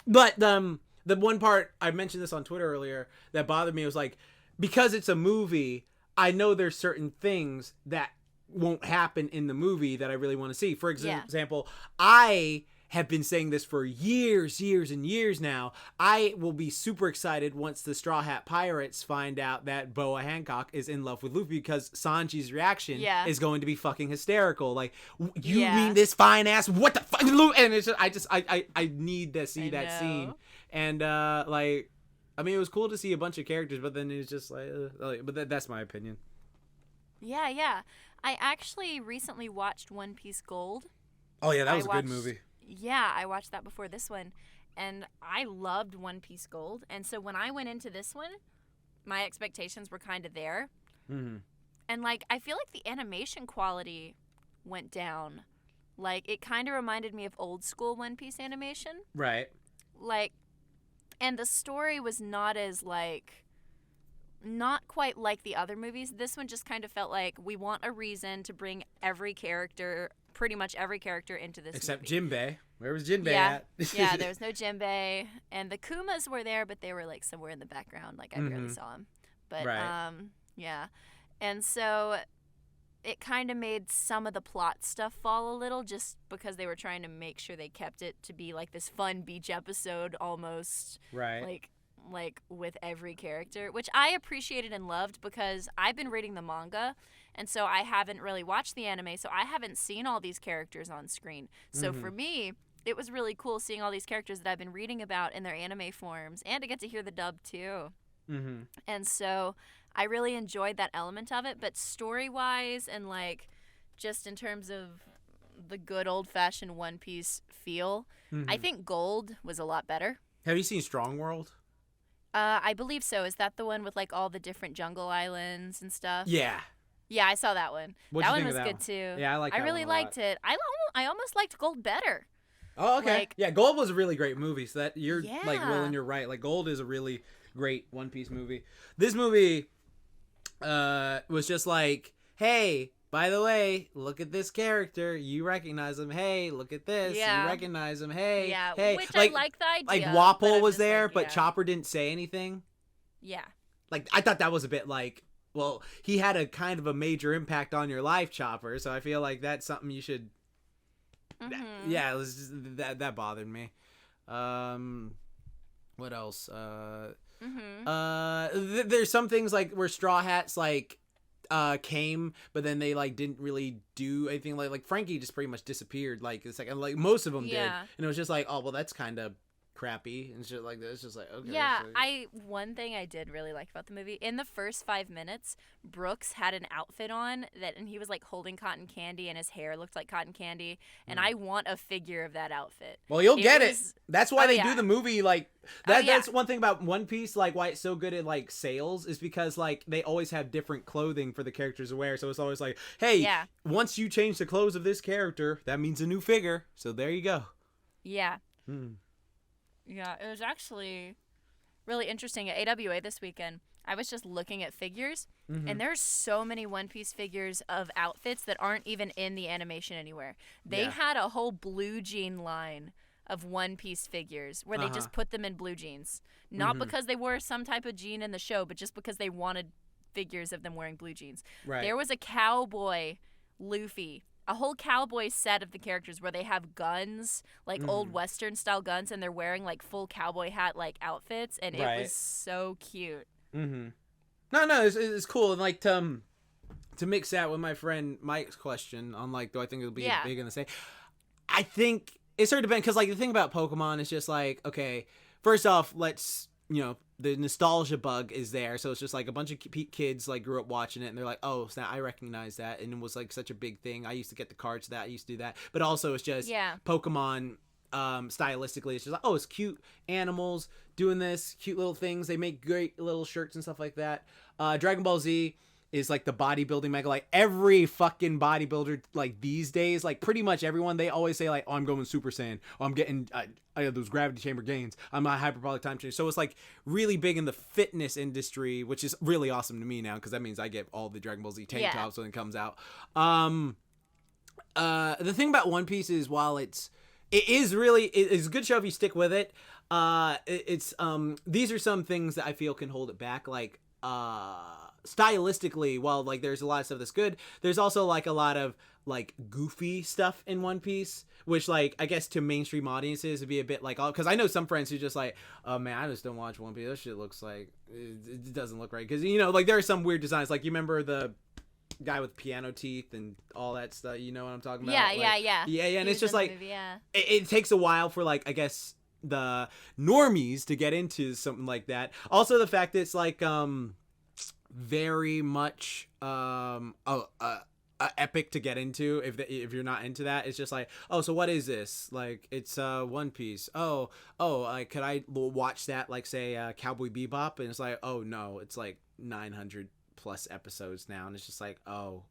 but the one part, I mentioned this on Twitter earlier, that bothered me was like, because it's a movie, I know there's certain things that won't happen in the movie that I really want to see. For example, I have been saying this for years and years now. I will be super excited once the Straw Hat Pirates find out that Boa Hancock is in love with Luffy, because Sanji's reaction is going to be fucking hysterical. Like, you mean this fine ass? What the fuck? And it's just, I need to see that scene. And like, I mean, it was cool to see a bunch of characters, but then it's just like, but that's my opinion. Yeah. I actually recently watched One Piece Gold. Oh yeah, that was a good movie. Yeah, I watched that before this one, and I loved One Piece Gold. And so when I went into this one, my expectations were kind of there. Mm-hmm. And, like, I feel like the animation quality went down. Like, it kind of reminded me of old school One Piece animation. Right. Like, and the story was not as, like, not quite like the other movies. This one just kind of felt like we want a reason to bring pretty much every character into this except movie. Jinbei. Where was Jinbei at? Yeah, there was no Jinbei, and the Kumas were there, but they were like somewhere in the background. Like, I barely saw them. But yeah, and so it kind of made some of the plot stuff fall a little, just because they were trying to make sure they kept it to be like this fun beach episode almost. Right. Like with every character, which I appreciated and loved, because I've been reading the manga, and so I haven't really watched the anime, so I haven't seen all these characters on screen. So for me, it was really cool seeing all these characters that I've been reading about in their anime forms, and to get to hear the dub too. Mm-hmm. And so I really enjoyed that element of it, but story-wise and like just in terms of the good old-fashioned One Piece feel, I think Gold was a lot better. Have you seen Strong World? I believe so. Is that the one with like all the different jungle islands and stuff? Yeah. Yeah, I saw that one. What'd that you one think was of that good one? too. Yeah, I really liked it. I almost liked Gold better. Oh, okay. Like, yeah, Gold was a really great movie. So that you're like, Will, and you're right. Like, Gold is a really great One Piece movie. This movie was just like, hey, by the way, look at this character. You recognize him. Hey, look at this. Yeah. You recognize him. Hey, yeah. hey. Which I like the idea. Like, Wapol was there, like, but Chopper didn't say anything. Yeah. Like, I thought that was a bit like, well, he had a kind of a major impact on your life, Chopper. So I feel like that's something you should. Mm-hmm. Yeah, it was just, that bothered me. What else? There's some things like where Straw Hats like came, but then they like didn't really do anything. Like Frankie just pretty much disappeared. Like it's like most of them did, and it was just like, oh well, that's kind of crappy and shit like that. It's just like, okay. Yeah, one thing I did really like about the movie, in the first 5 minutes, Brooks had an outfit on and he was like holding cotton candy and his hair looked like cotton candy, and I want a figure of that outfit. Well, you'll get it. That's why they do the movie like that. That's one thing about One Piece, like why it's so good at like sales, is because like they always have different clothing for the characters to wear. So it's always like, hey, once you change the clothes of this character, that means a new figure. So there you go. Yeah. Yeah, it was actually really interesting. At AWA this weekend, I was just looking at figures, and there's so many One Piece figures of outfits that aren't even in the animation anywhere. They had a whole blue jean line of One Piece figures where they just put them in blue jeans. Not because they wore some type of jean in the show, but just because they wanted figures of them wearing blue jeans. Right. There was a cowboy Luffy, a whole cowboy set of the characters where they have guns, like old Western style guns, and they're wearing like full cowboy hat like outfits, and it was so cute. No, it's cool. And like to mix that with my friend Mike's question on like, do I think it'll be Yeah. big in the same? I think it sort of depends, because like the thing about Pokemon is just like, okay, first off, let's, you know, the nostalgia bug is there, so it's just like a bunch of kids like grew up watching it and they're like, oh snap, I recognize that, and it was like such a big thing. I used to get the cards to that, I used to do that. But also it's just Pokemon stylistically, it's just like, oh, it's cute animals doing this, cute little things, they make great little shirts and stuff like that. Dragon Ball Z is like the bodybuilding mega, like every fucking bodybuilder like these days, like pretty much everyone, they always say like, oh, I'm going Super Saiyan, oh, I'm getting I have those gravity chamber gains, I'm not hyperbolic time change. So it's like really big in the fitness industry, which is really awesome to me now, because that means I get all the Dragon Ball Z tank tops when it comes out. The thing about One Piece is, while it's a good show if you stick with it, it's these are some things that I feel can hold it back, like stylistically, while like there's a lot of stuff that's good, there's also like a lot of like goofy stuff in One Piece, which like I guess to mainstream audiences would be a bit like, because I know some friends who just like, oh man, I just don't watch One Piece, this shit looks like it doesn't look right, because you know, like there are some weird designs, like you remember the guy with piano teeth and all that stuff, you know what I'm talking about? Yeah, and it's just like movie, it takes a while for like, I guess, the normies to get into something like that. Also the fact that it's like very much epic to get into, if you're not into that. It's just like, oh, so what is this? Like, it's One Piece. Oh, could I watch that, like say Cowboy Bebop? And it's like, oh no, it's like 900 plus episodes now, and it's just like, oh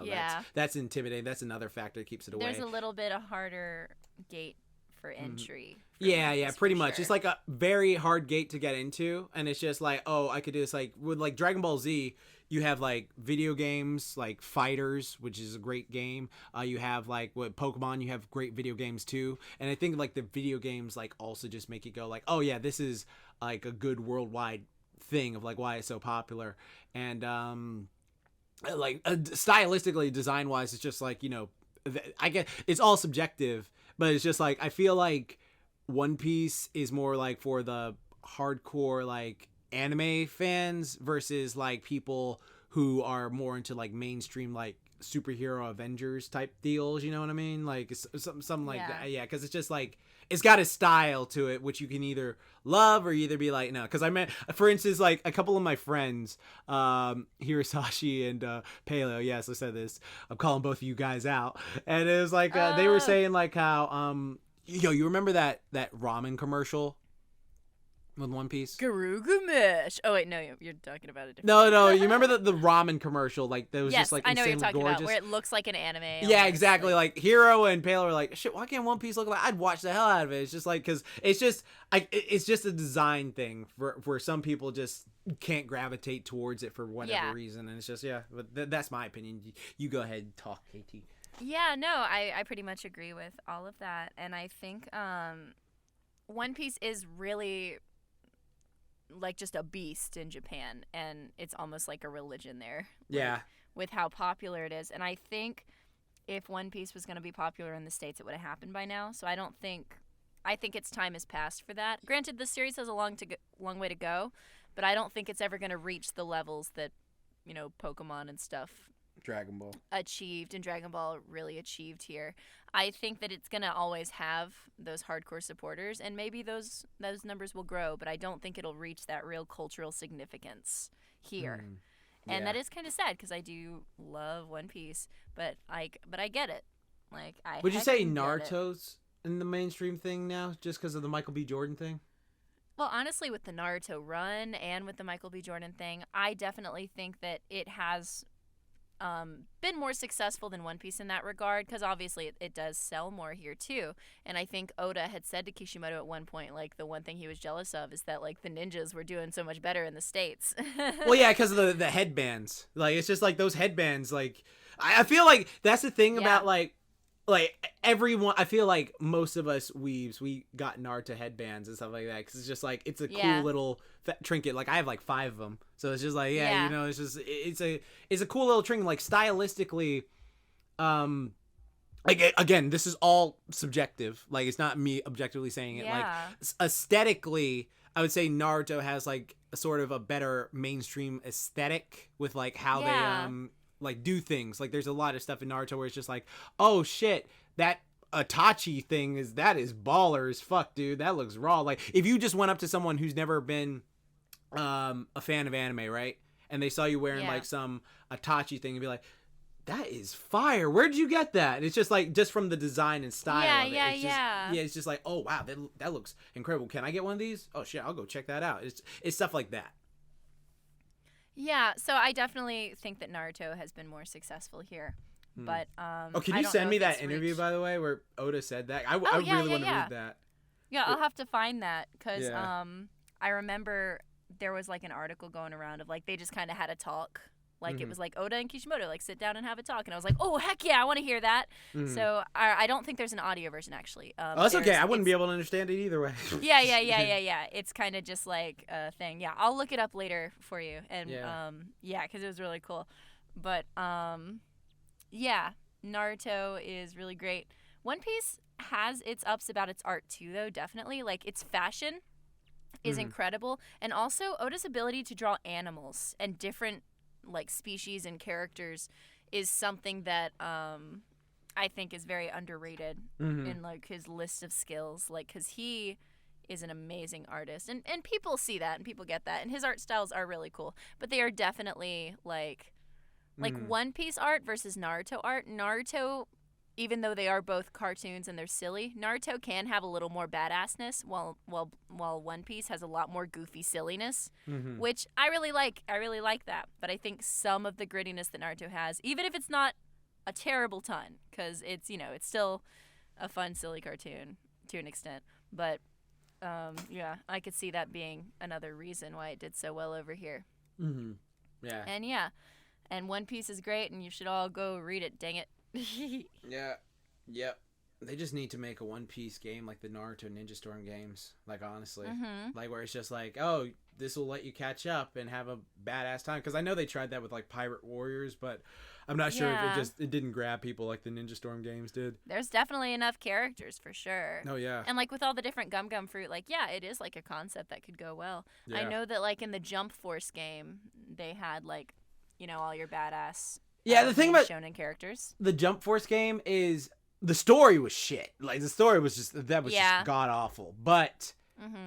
yeah, that's intimidating. That's another factor that keeps it away. There's a little bit of harder gate for entry. Yeah, pretty much. Sure. It's like a very hard gate to get into, and it's just like, oh, I could do this. Like with like Dragon Ball Z, you have like video games like Fighters, which is a great game. You have like with Pokemon, you have great video games too. And I think like the video games like also just make it go like, oh yeah, this is like a good worldwide thing of like why it's so popular. And like stylistically, design wise, it's just like, you know, I guess it's all subjective, but it's just like, I feel like One Piece is more like for the hardcore like anime fans versus like people who are more into like mainstream like superhero Avengers type deals, you know what I mean? Like something like that. Yeah, because it's just like, it's got a style to it, which you can either love or either be like, no. Because I meant, for instance, like a couple of my friends, Hirasashi and Paleo, yes, I said this, I'm calling both of you guys out, and it was like they were saying like how you remember that ramen commercial with One Piece? Garugamesh. Oh wait, no, you're talking about it. No, you remember the ramen commercial? Like that was just like I know what you're talking gorgeous. about, where it looks like an anime. Yeah, exactly. Like Hiro and Palo are like, shit, why can't One Piece look like? I'd watch the hell out of it. It's just like, because it's just a design thing for some people just can't gravitate towards it for whatever reason, and it's just But that's my opinion. You go ahead and talk, Katy. Yeah, no, I pretty much agree with all of that, and I think One Piece is really like just a beast in Japan, and it's almost like a religion there. Yeah. With how popular it is. And I think if One Piece was going to be popular in the States, it would have happened by now. So I think its time has passed for that. Granted, the series has a long way to go, but I don't think it's ever going to reach the levels that, you know, Pokemon and stuff Dragon Ball achieved, and Dragon Ball really achieved here. I think that it's going to always have those hardcore supporters, and maybe those numbers will grow, but I don't think it'll reach that real cultural significance here. And that is kind of sad, because I do love One Piece, but I get it. Like, would you say Naruto's in the mainstream thing now, just because of the Michael B. Jordan thing? Well, honestly, with the Naruto run and with the Michael B. Jordan thing, I definitely think that it has been more successful than One Piece in that regard, because obviously it does sell more here too. And I think Oda had said to Kishimoto at one point, like, the one thing he was jealous of is that like the ninjas were doing so much better in the States. Well, yeah, because of the headbands. Like, it's just like those headbands. Like, I feel like that's the thing about like everyone. I feel like most of us weebs, we got Naruto headbands and stuff like that, because it's just like, it's a cool little trinket. Like, I have like 5 of them, so it's just like, you know, it's just it's a cool little trinket. Like, stylistically, like, again, this is all subjective. Like, it's not me objectively saying it. Like, aesthetically, I would say Naruto has like a sort of a better mainstream aesthetic with like how they like do things. Like there's a lot of stuff in Naruto where it's just like, oh shit, that Itachi thing is baller as fuck, dude. That looks raw. Like if you just went up to someone who's never been a fan of anime, right? And they saw you wearing like some Itachi thing and be like, that is fire. Where'd you get that? And it's just like, just from the design and style of it. It's just like, oh wow, that looks incredible. Can I get one of these? Oh shit, I'll go check that out. It's stuff like that. Yeah, so I definitely think that Naruto has been more successful here. But can you send me that interview by the way where Oda said that? I really want to read that. Yeah, I'll have to find that because I remember there was like an article going around of like they just kind of had a talk. Like it was like Oda and Kishimoto like sit down and have a talk, and I was like, oh heck yeah, I want to hear that. So I don't think there's an audio version actually. That's okay. I wouldn't be able to understand it either way. Yeah. It's kind of just like a thing. Yeah, I'll look it up later for you. And because it was really cool. But yeah, Naruto is really great. One Piece has its ups about its art too, though. Definitely, like its fashion is incredible, and also Oda's ability to draw animals and different like species and characters is something that I think is very underrated in like his list of skills, like because he is an amazing artist, and people see that and people get that, and his art styles are really cool, but they are definitely like One Piece art versus Naruto art. Naruto, even though they are both cartoons and they're silly, Naruto can have a little more badassness, while One Piece has a lot more goofy silliness, which I really like. I really like that. But I think some of the grittiness that Naruto has, even if it's not a terrible ton, because it's it's still a fun, silly cartoon to an extent. But I could see that being another reason why it did so well over here. Yeah, and One Piece is great, and you should all go read it. Dang it. Yep. They just need to make a One Piece game like the Naruto Ninja Storm games. Like honestly, like where it's just like, oh, this will let you catch up and have a badass time. Because I know they tried that with like Pirate Warriors, but I'm not sure if it didn't grab people like the Ninja Storm games did. There's definitely enough characters for sure. Oh yeah. And like with all the different Gum Gum Fruit, like it is like a concept that could go well. Yeah. I know that like in the Jump Force game, they had like all your badass. The thing about shonen characters, the Jump Force game is the story was shit. Like the story was just just god awful. But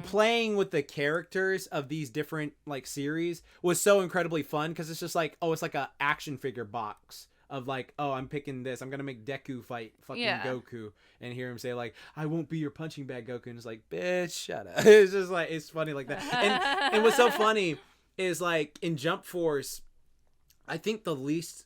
playing with the characters of these different like series was so incredibly fun because it's just like, oh, it's like a action figure box of like, oh, I'm picking this. I'm gonna make Deku fight fucking Goku and hear him say like, I won't be your punching bag, Goku, and it's like, bitch, shut up. It's just like, it's funny like that. And what's so funny is like in Jump Force, I think the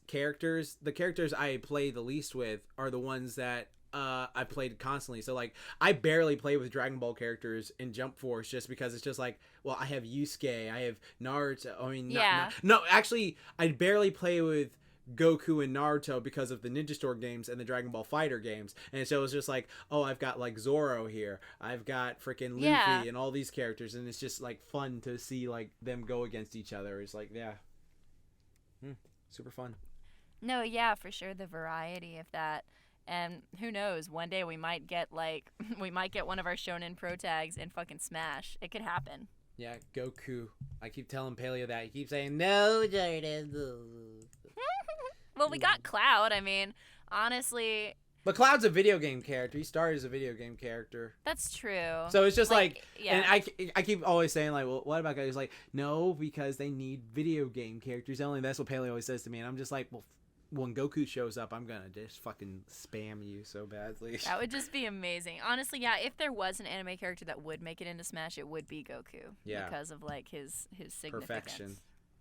characters I play the least with are the ones that I played constantly. So like I barely play with Dragon Ball characters in Jump Force just because it's just like, well, I have Yusuke, I have Naruto. I mean, no, actually, I barely play with Goku and Naruto because of the Ninja Storm games and the Dragon Ball Fighter games. And so it's just like, oh, I've got like Zoro here, I've got freaking Luffy and all these characters, and it's just like fun to see like them go against each other. It's like, super fun. No, yeah, for sure, the variety of that. And who knows, one day we might get one of our Shonen Pro tags in fucking Smash. It could happen. Yeah, Goku. I keep telling Paleo that. He keeps saying, no, Jordan. Well, we got Cloud. I mean, honestly. But Cloud's a video game character. He started as a video game character. That's true. So it's just and I keep always saying like, well, what about guys? He's like, no, because they need video game characters only. That's what Paleo always says to me. And I'm just like, well, when Goku shows up, I'm gonna just fucking spam you so badly. That would just be amazing. Honestly, yeah, if there was an anime character that would make it into Smash, it would be Goku. Yeah. Because of like his significance. Perfection.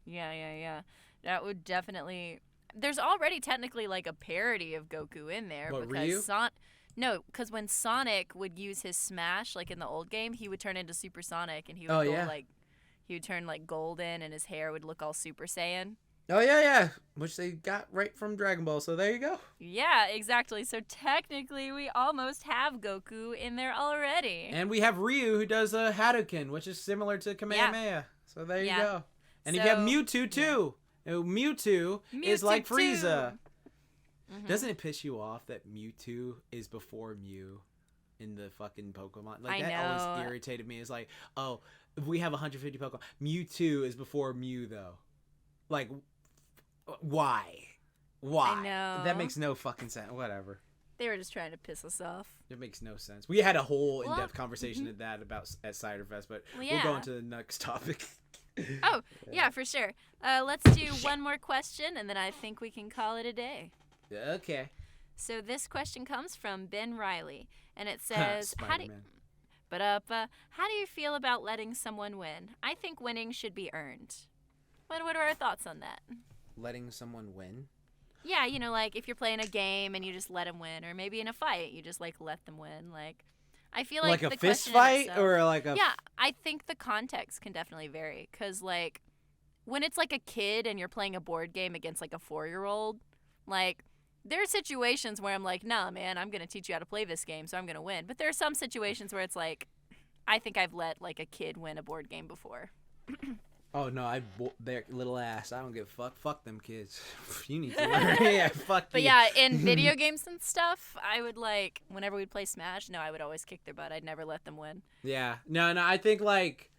Yeah. That would definitely. There's already technically like a parody of Goku in there. What, because Ryu? No, because when Sonic would use his smash, like in the old game, he would turn into Super Sonic, and he would he would turn like golden, and his hair would look all Super Saiyan. Oh yeah, which they got right from Dragon Ball. So there you go. Yeah, exactly. So technically, we almost have Goku in there already. And we have Ryu who does a Hadouken, which is similar to Kamehameha. Yeah. So there you go. And you have Mewtwo too. Mewtwo is like Frieza. Doesn't it piss you off that Mewtwo is before Mew in the fucking Pokemon? Like that always irritated me. It's like, oh, if we have 150 Pokemon, Mewtwo is before Mew though. Like, why? Why? I know. That makes no fucking sense. Whatever. They were just trying to piss us off. It makes no sense. We had a whole in-depth conversation at that at Cider Fest, but we'll go into the next topic. Oh, yeah, for sure. Let's do one more question, and then I think we can call it a day. Okay. So this question comes from Ben Riley, and it says, how do you feel about letting someone win? I think winning should be earned. What are our thoughts on that? Letting someone win? Yeah, you know, like if you're playing a game and you just let them win, or maybe in a fight you just like let them win. Like, I feel like a the fist question fight itself, or like a yeah, I think the context can definitely vary, because like when it's like a kid and you're playing a board game against like a 4-year-old, like there are situations where I'm like, nah, man, I'm gonna teach you how to play this game, so I'm gonna win. But there are some situations where it's like, I think I've let like a kid win a board game before. Oh no, their little ass. I don't give a fuck. Fuck them kids. You need to learn. Yeah, fuck But you. yeah, in video games and stuff, I would like, whenever we'd play Smash, I would always kick their butt. I'd never let them win. Yeah. No, I think like,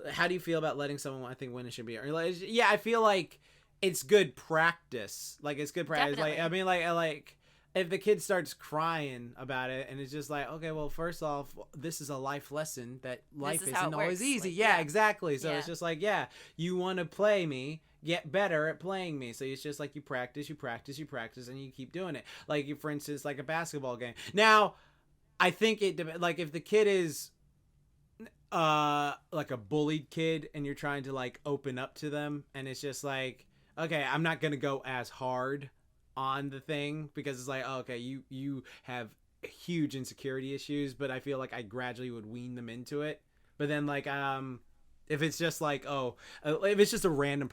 how do you feel about letting someone? I think winning should be. Yeah, I feel like it's good practice. Like it's good practice. Definitely. Like I mean, like if the kid starts crying about it, and it's just like, okay, well, first off, this is a life lesson that life isn't always easy. Like, yeah, exactly. So yeah. it's just like, yeah, you want to play me, get better at playing me. So it's just like you practice, and you keep doing it. Like, for instance, like a basketball game. Now, I think like if the kid is like a bullied kid and you're trying to like open up to them, and it's just like, okay, I'm not gonna go as hard on the thing, because it's like, oh, okay, you have huge insecurity issues, but I feel like I gradually would wean them into it. But then like if it's just like, if it's just a random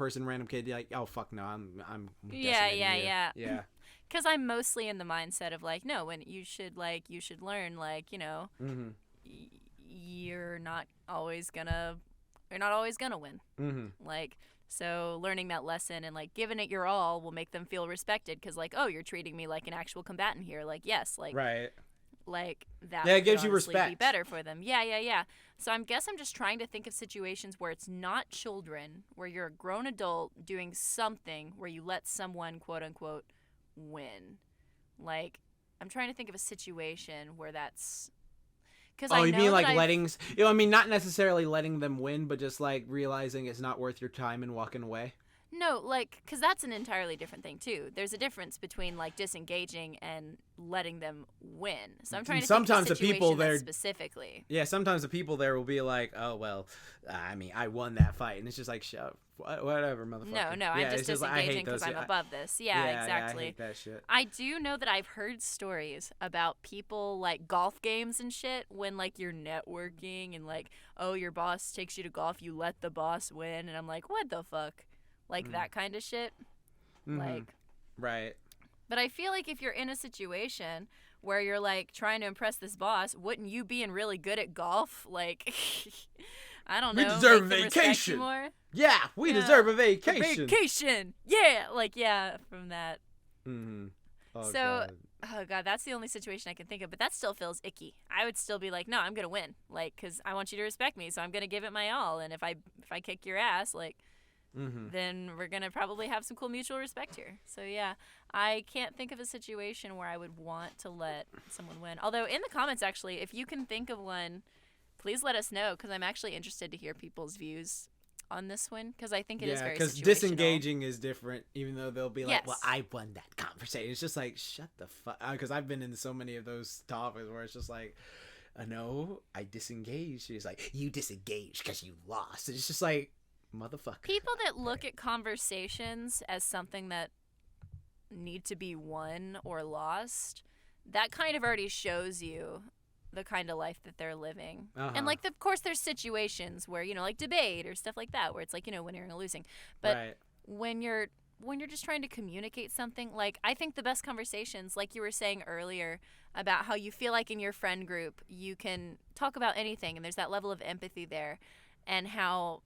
kid, like, oh fuck no, I'm yeah because I'm mostly in the mindset of like, no, when you should learn, like, you know, you're not always gonna win. Like, so learning that lesson and like giving it your all will make them feel respected, because like, oh, you're treating me like an actual combatant here. Like, yes, like, right, like that. Yeah, it gives could you honestly respect. Be better for them. Yeah. So I'm just trying to think of situations where it's not children, where you're a grown adult doing something where you let someone, quote unquote, win. Like, I'm trying to think of a situation where that's. Oh, you mean like letting? I mean, not necessarily letting them win, but just like realizing it's not worth your time and walking away. No, like, because that's an entirely different thing too. There's a difference between like disengaging and letting them win. So I'm trying to sometimes think of a the people there specifically. Yeah, sometimes the people there will be like, oh well, I mean, I won that fight, and it's just like, shut whatever, motherfucker. No, I'm just disengaging because I'm above this. Yeah, exactly. I hate that shit. I do know that I've heard stories about people like golf games and shit, when like you're networking and like, oh, your boss takes you to golf, you let the boss win, and I'm like, what the fuck? Like that kind of shit. Like, right. But I feel like if you're in a situation where you're like trying to impress this boss, wouldn't you being really good at golf, like, I don't know, we deserve make a vacation. More? Yeah, we deserve a vacation. Yeah, like, yeah, from that. Oh, so, God, that's the only situation I can think of. But that still feels icky. I would still be like, no, I'm gonna win, like, because I want you to respect me, so I'm gonna give it my all. And if I kick your ass, like. Then we're going to probably have some cool mutual respect here. So, yeah, I can't think of a situation where I would want to let someone win. Although, in the comments, actually, if you can think of one, please let us know, because I'm actually interested to hear people's views on this one, because I think it is very situational. Yeah, because disengaging is different, even though they'll be like, yes. well, I won that conversation. It's just like, shut the fuck, because I've been in so many of those topics where it's just like, no, I disengaged. She's like, you disengaged because you lost. It's just like, motherfucker. People that look at conversations as something that need to be won or lost, that kind of already shows you the kind of life that they're living. And like, of course, there's situations where, you know, like debate or stuff like that, where it's like, you know, winning or losing. But when you're just trying to communicate something, like, I think the best conversations, like you were saying earlier about how you feel like in your friend group you can talk about anything, and there's that level of empathy there, and how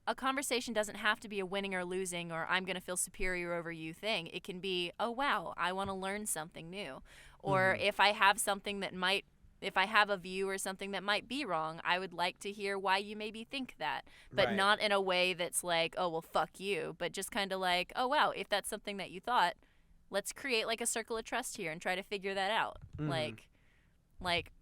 a conversation doesn't have to be a winning or losing or I'm going to feel superior over you thing. It can be, oh, wow, I want to learn something new. Or if I have a view or something that might be wrong, I would like to hear why you maybe think that. But not in a way that's like, oh, well, fuck you. But just kind of like, oh, wow, if that's something that you thought, let's create like a circle of trust here and try to figure that out. Like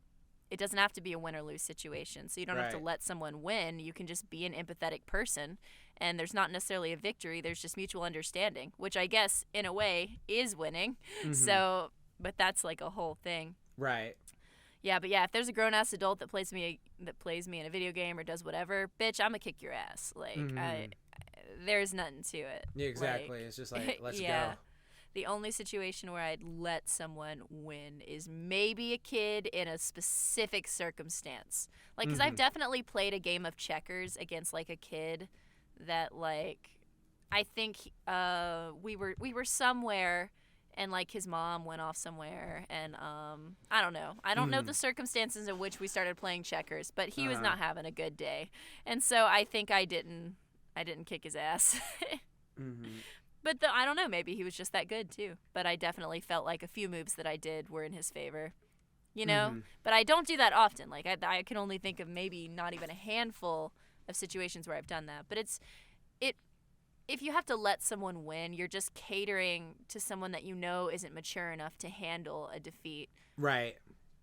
it doesn't have to be a win or lose situation. So you don't have to let someone win. You can just be an empathetic person, and there's not necessarily a victory. There's just mutual understanding, which I guess in a way is winning. So, but that's like a whole thing. Right. Yeah, but yeah, if there's a grown-ass adult that plays me in a video game or does whatever, bitch, I'm gonna kick your ass. Like, there's nothing to it. Yeah, exactly. It's just like, let's go. The only situation where I'd let someone win is maybe a kid in a specific circumstance. Like, because I've definitely played a game of checkers against, like, a kid that, like, I think we were somewhere, and like his mom went off somewhere, and I don't know. I don't know the circumstances in which we started playing checkers, but he was not having a good day, and so I think I didn't kick his ass. But I don't know. Maybe he was just that good too. But I definitely felt like a few moves that I did were in his favor, you know. But I don't do that often. Like I can only think of maybe not even a handful of situations where I've done that. But if you have to let someone win, you're just catering to someone that you know isn't mature enough to handle a defeat. Right.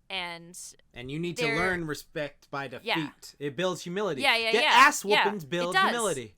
And you need to learn respect by defeat. Yeah. It builds humility. Yeah. Ass whoopings build humility.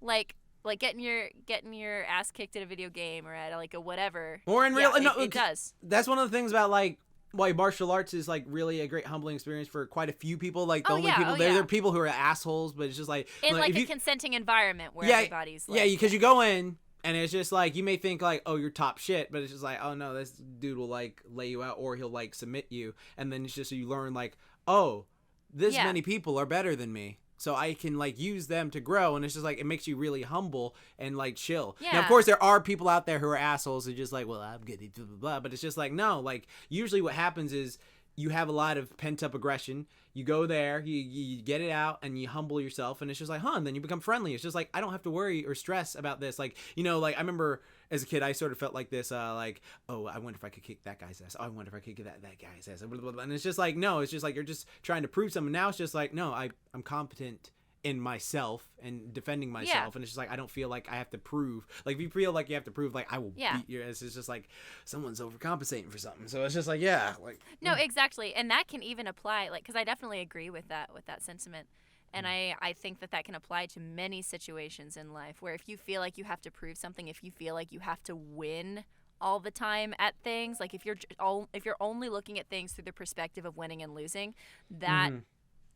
Like getting your ass kicked at a video game or at like a whatever. Or in real, it does. That's one of the things about like why martial arts is like really a great humbling experience for quite a few people. Like the only people there are people who are assholes, but it's just like in like a consenting environment where everybody's like, because you go in and it's just like you may think like, oh, you're top shit, but it's just like, oh no, this dude will like lay you out or he'll like submit you, and then it's just so you learn like, oh, this many people are better than me. So I can like use them to grow, and it's just like it makes you really humble and like chill. Yeah. Now, of course, there are people out there who are assholes who just like, well, I'm good, blah, blah, blah. But it's just like no. Like usually, what happens is you have a lot of pent up aggression. You go there, you get it out, and you humble yourself, and it's just like, and then you become friendly. It's just like I don't have to worry or stress about this. Like like I remember as a kid, I sort of felt like this, like, oh, I wonder if I could kick that guy's ass. Oh, I wonder if I could kick that guy's ass. Blah, blah, blah. And it's just like no, it's just like you're just trying to prove something. Now it's just like no, I'm competent in myself and defending myself, and it's just like I don't feel like I have to prove. Like if you feel like you have to prove, like I will beat your ass, it's just like someone's overcompensating for something. So it's just like no, exactly, and that can even apply, like, because I definitely agree with that sentiment, and I think that can apply to many situations in life where if you feel like you have to prove something, if you feel like you have to win all the time at things, like if you're only looking at things through the perspective of winning and losing, that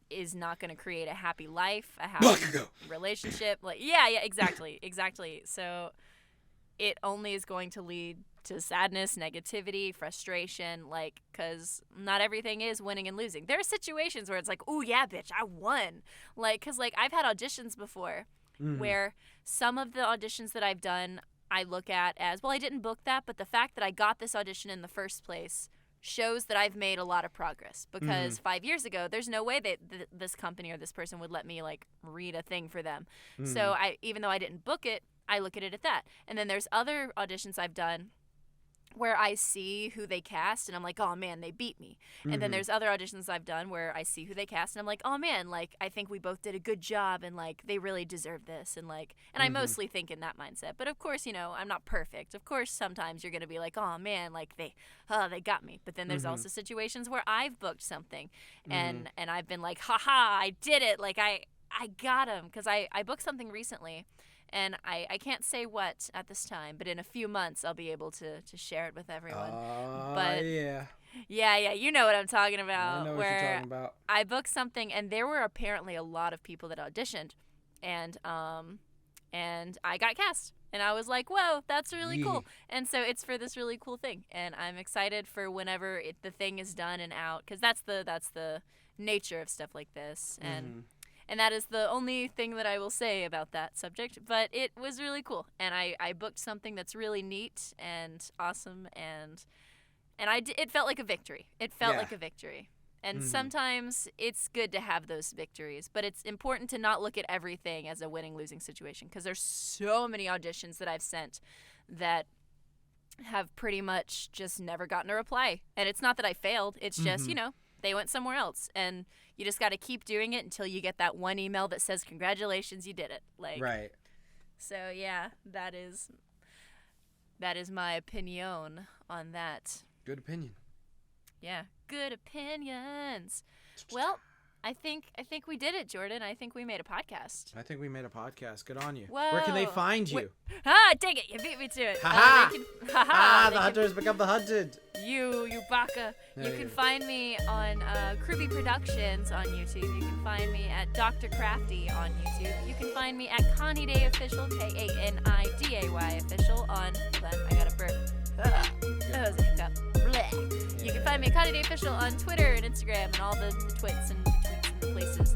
is not going to create a happy life, a happy relationship. Like, exactly. So it only is going to lead to sadness, negativity, frustration, like, because not everything is winning and losing. There are situations where it's like, oh, yeah, bitch, I won. Like, because, like, I've had auditions before where some of the auditions that I've done, I look at as, well, I didn't book that, but the fact that I got this audition in the first place shows that I've made a lot of progress, because 5 years ago there's no way that this company or this person would let me like read a thing for them. So even though I didn't book it, I look at it at that. And then there's other auditions I've done where I see who they cast and I'm like, oh man, they beat me. And then there's other auditions I've done where I see who they cast and I'm like, oh man, like I think we both did a good job and like they really deserve this, and like, and I mostly think in that mindset. But of course, I'm not perfect. Of course, sometimes you're gonna be like, oh man, like they got me. But then there's also situations where I've booked something and I've been like, haha, I did it. Like I got him, because I booked something recently. And I can't say what at this time, but in a few months I'll be able to share it with everyone. But yeah, you know what I'm talking about. I know what where you're talking about. I booked something, and there were apparently a lot of people that auditioned, and I got cast, and I was like, whoa, that's really cool. And so it's for this really cool thing, and I'm excited for whenever the thing is done and out, because that's the nature of stuff like this, and that is the only thing that I will say about that subject. But it was really cool. And I booked something that's really neat and awesome. And it felt like a victory. It felt like a victory. And sometimes it's good to have those victories. But it's important to not look at everything as a winning-losing situation. Because there's so many auditions that I've sent that have pretty much just never gotten a reply. And it's not that I failed. It's just, they went somewhere else, and you just got to keep doing it until you get that one email that says, congratulations, you did it. Like, right. So yeah, that is That is my opinion on that. Good opinion. Yeah, good opinions. Well, I think we did it, Jordan. I think we made a podcast. I think we made a podcast. Good on you. Whoa. Where can they find you? Dang it! You beat me to it. Ha-ha! The hunter has become the hunted. You baka. You can find me on Kruby Productions on YouTube. You can find me at Dr. Crafty on YouTube. You can find me at KaniDay Official, KaniDay Official on. Hold on, I got a burp. That was a hiccup. Blech. You can find me at KaniDay Official on Twitter and Instagram and all the twits and the tweets and the places.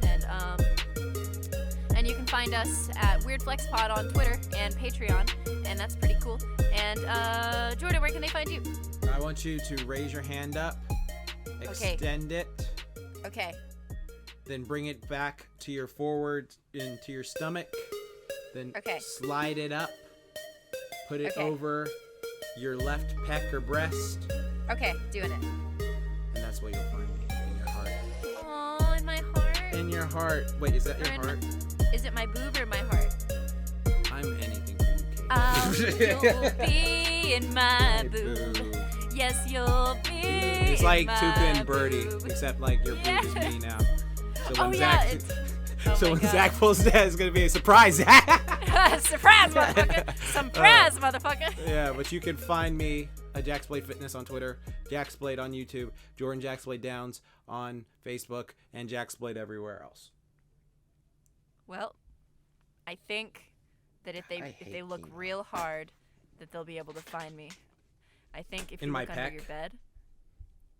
And you can find us at Weird Flex Pod on Twitter and Patreon, and that's pretty cool. And Jordan, where can they find you? I want you to raise your hand up, extend it. Okay. Then bring it back to your forward into your stomach. Then slide it up. Put it over your left pec or breast. Okay, doing it. And that's where you'll find me, in your heart. Oh, in my heart. In your heart. Wait, is that your heart? Is it my boob or my heart? I'm anything for you, Katy. You'll be in my boob. Yes, you'll be. It's like my Tuka and Birdie, boob. except like your boob is me now. So when when Zach pulls that, it's gonna be a surprise. Surprise, motherfucker! Surprise, motherfucker! Yeah, but you can find me at Jaxblade Fitness on Twitter, Jaxblade on YouTube, Jordan Jaxblade Downs on Facebook, and Jaxblade everywhere else. Well, I think that if they look real hard, that they'll be able to find me. I think if you look under your bed,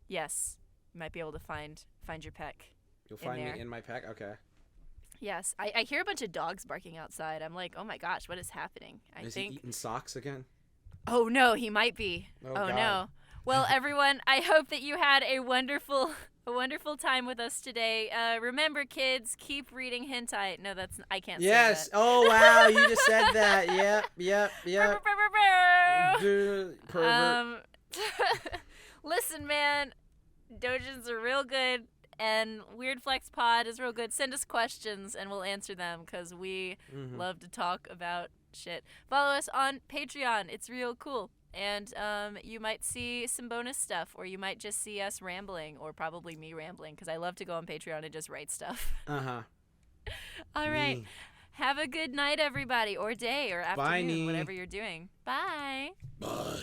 yes, you might be able to find your pec. You'll find me in my pec? Okay. Yes. I hear a bunch of dogs barking outside. I'm like, oh my gosh, what is happening? Is he eating socks again? Oh no, he might be. Oh God. No. Well, everyone, I hope that you had a wonderful time with us today. Remember, kids, keep reading hentai. No, I can't say that. Yes. Oh, wow. You just said that. Yep. Pervert. Listen, man, doujins are real good, and Weird Flex Pod is real good. Send us questions, and we'll answer them, because we love to talk about shit. Follow us on Patreon. It's real cool. And you might see some bonus stuff, or you might just see us rambling, or probably me rambling, because I love to go on Patreon and just write stuff. Uh-huh. All right. Have a good night, everybody, or day, or afternoon, whatever you're doing. Bye. Bye.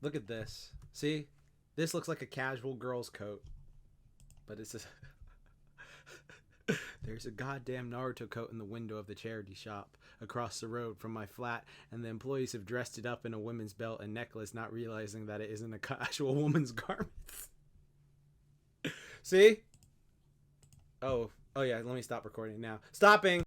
Look at this. See? This looks like a casual girl's coat. But it's just... There's a goddamn Naruto coat in the window of the charity shop across the road from my flat, and the employees have dressed it up in a women's belt and necklace, not realizing that it isn't a casual woman's garments. See? Oh yeah, let me stop recording now. Stopping!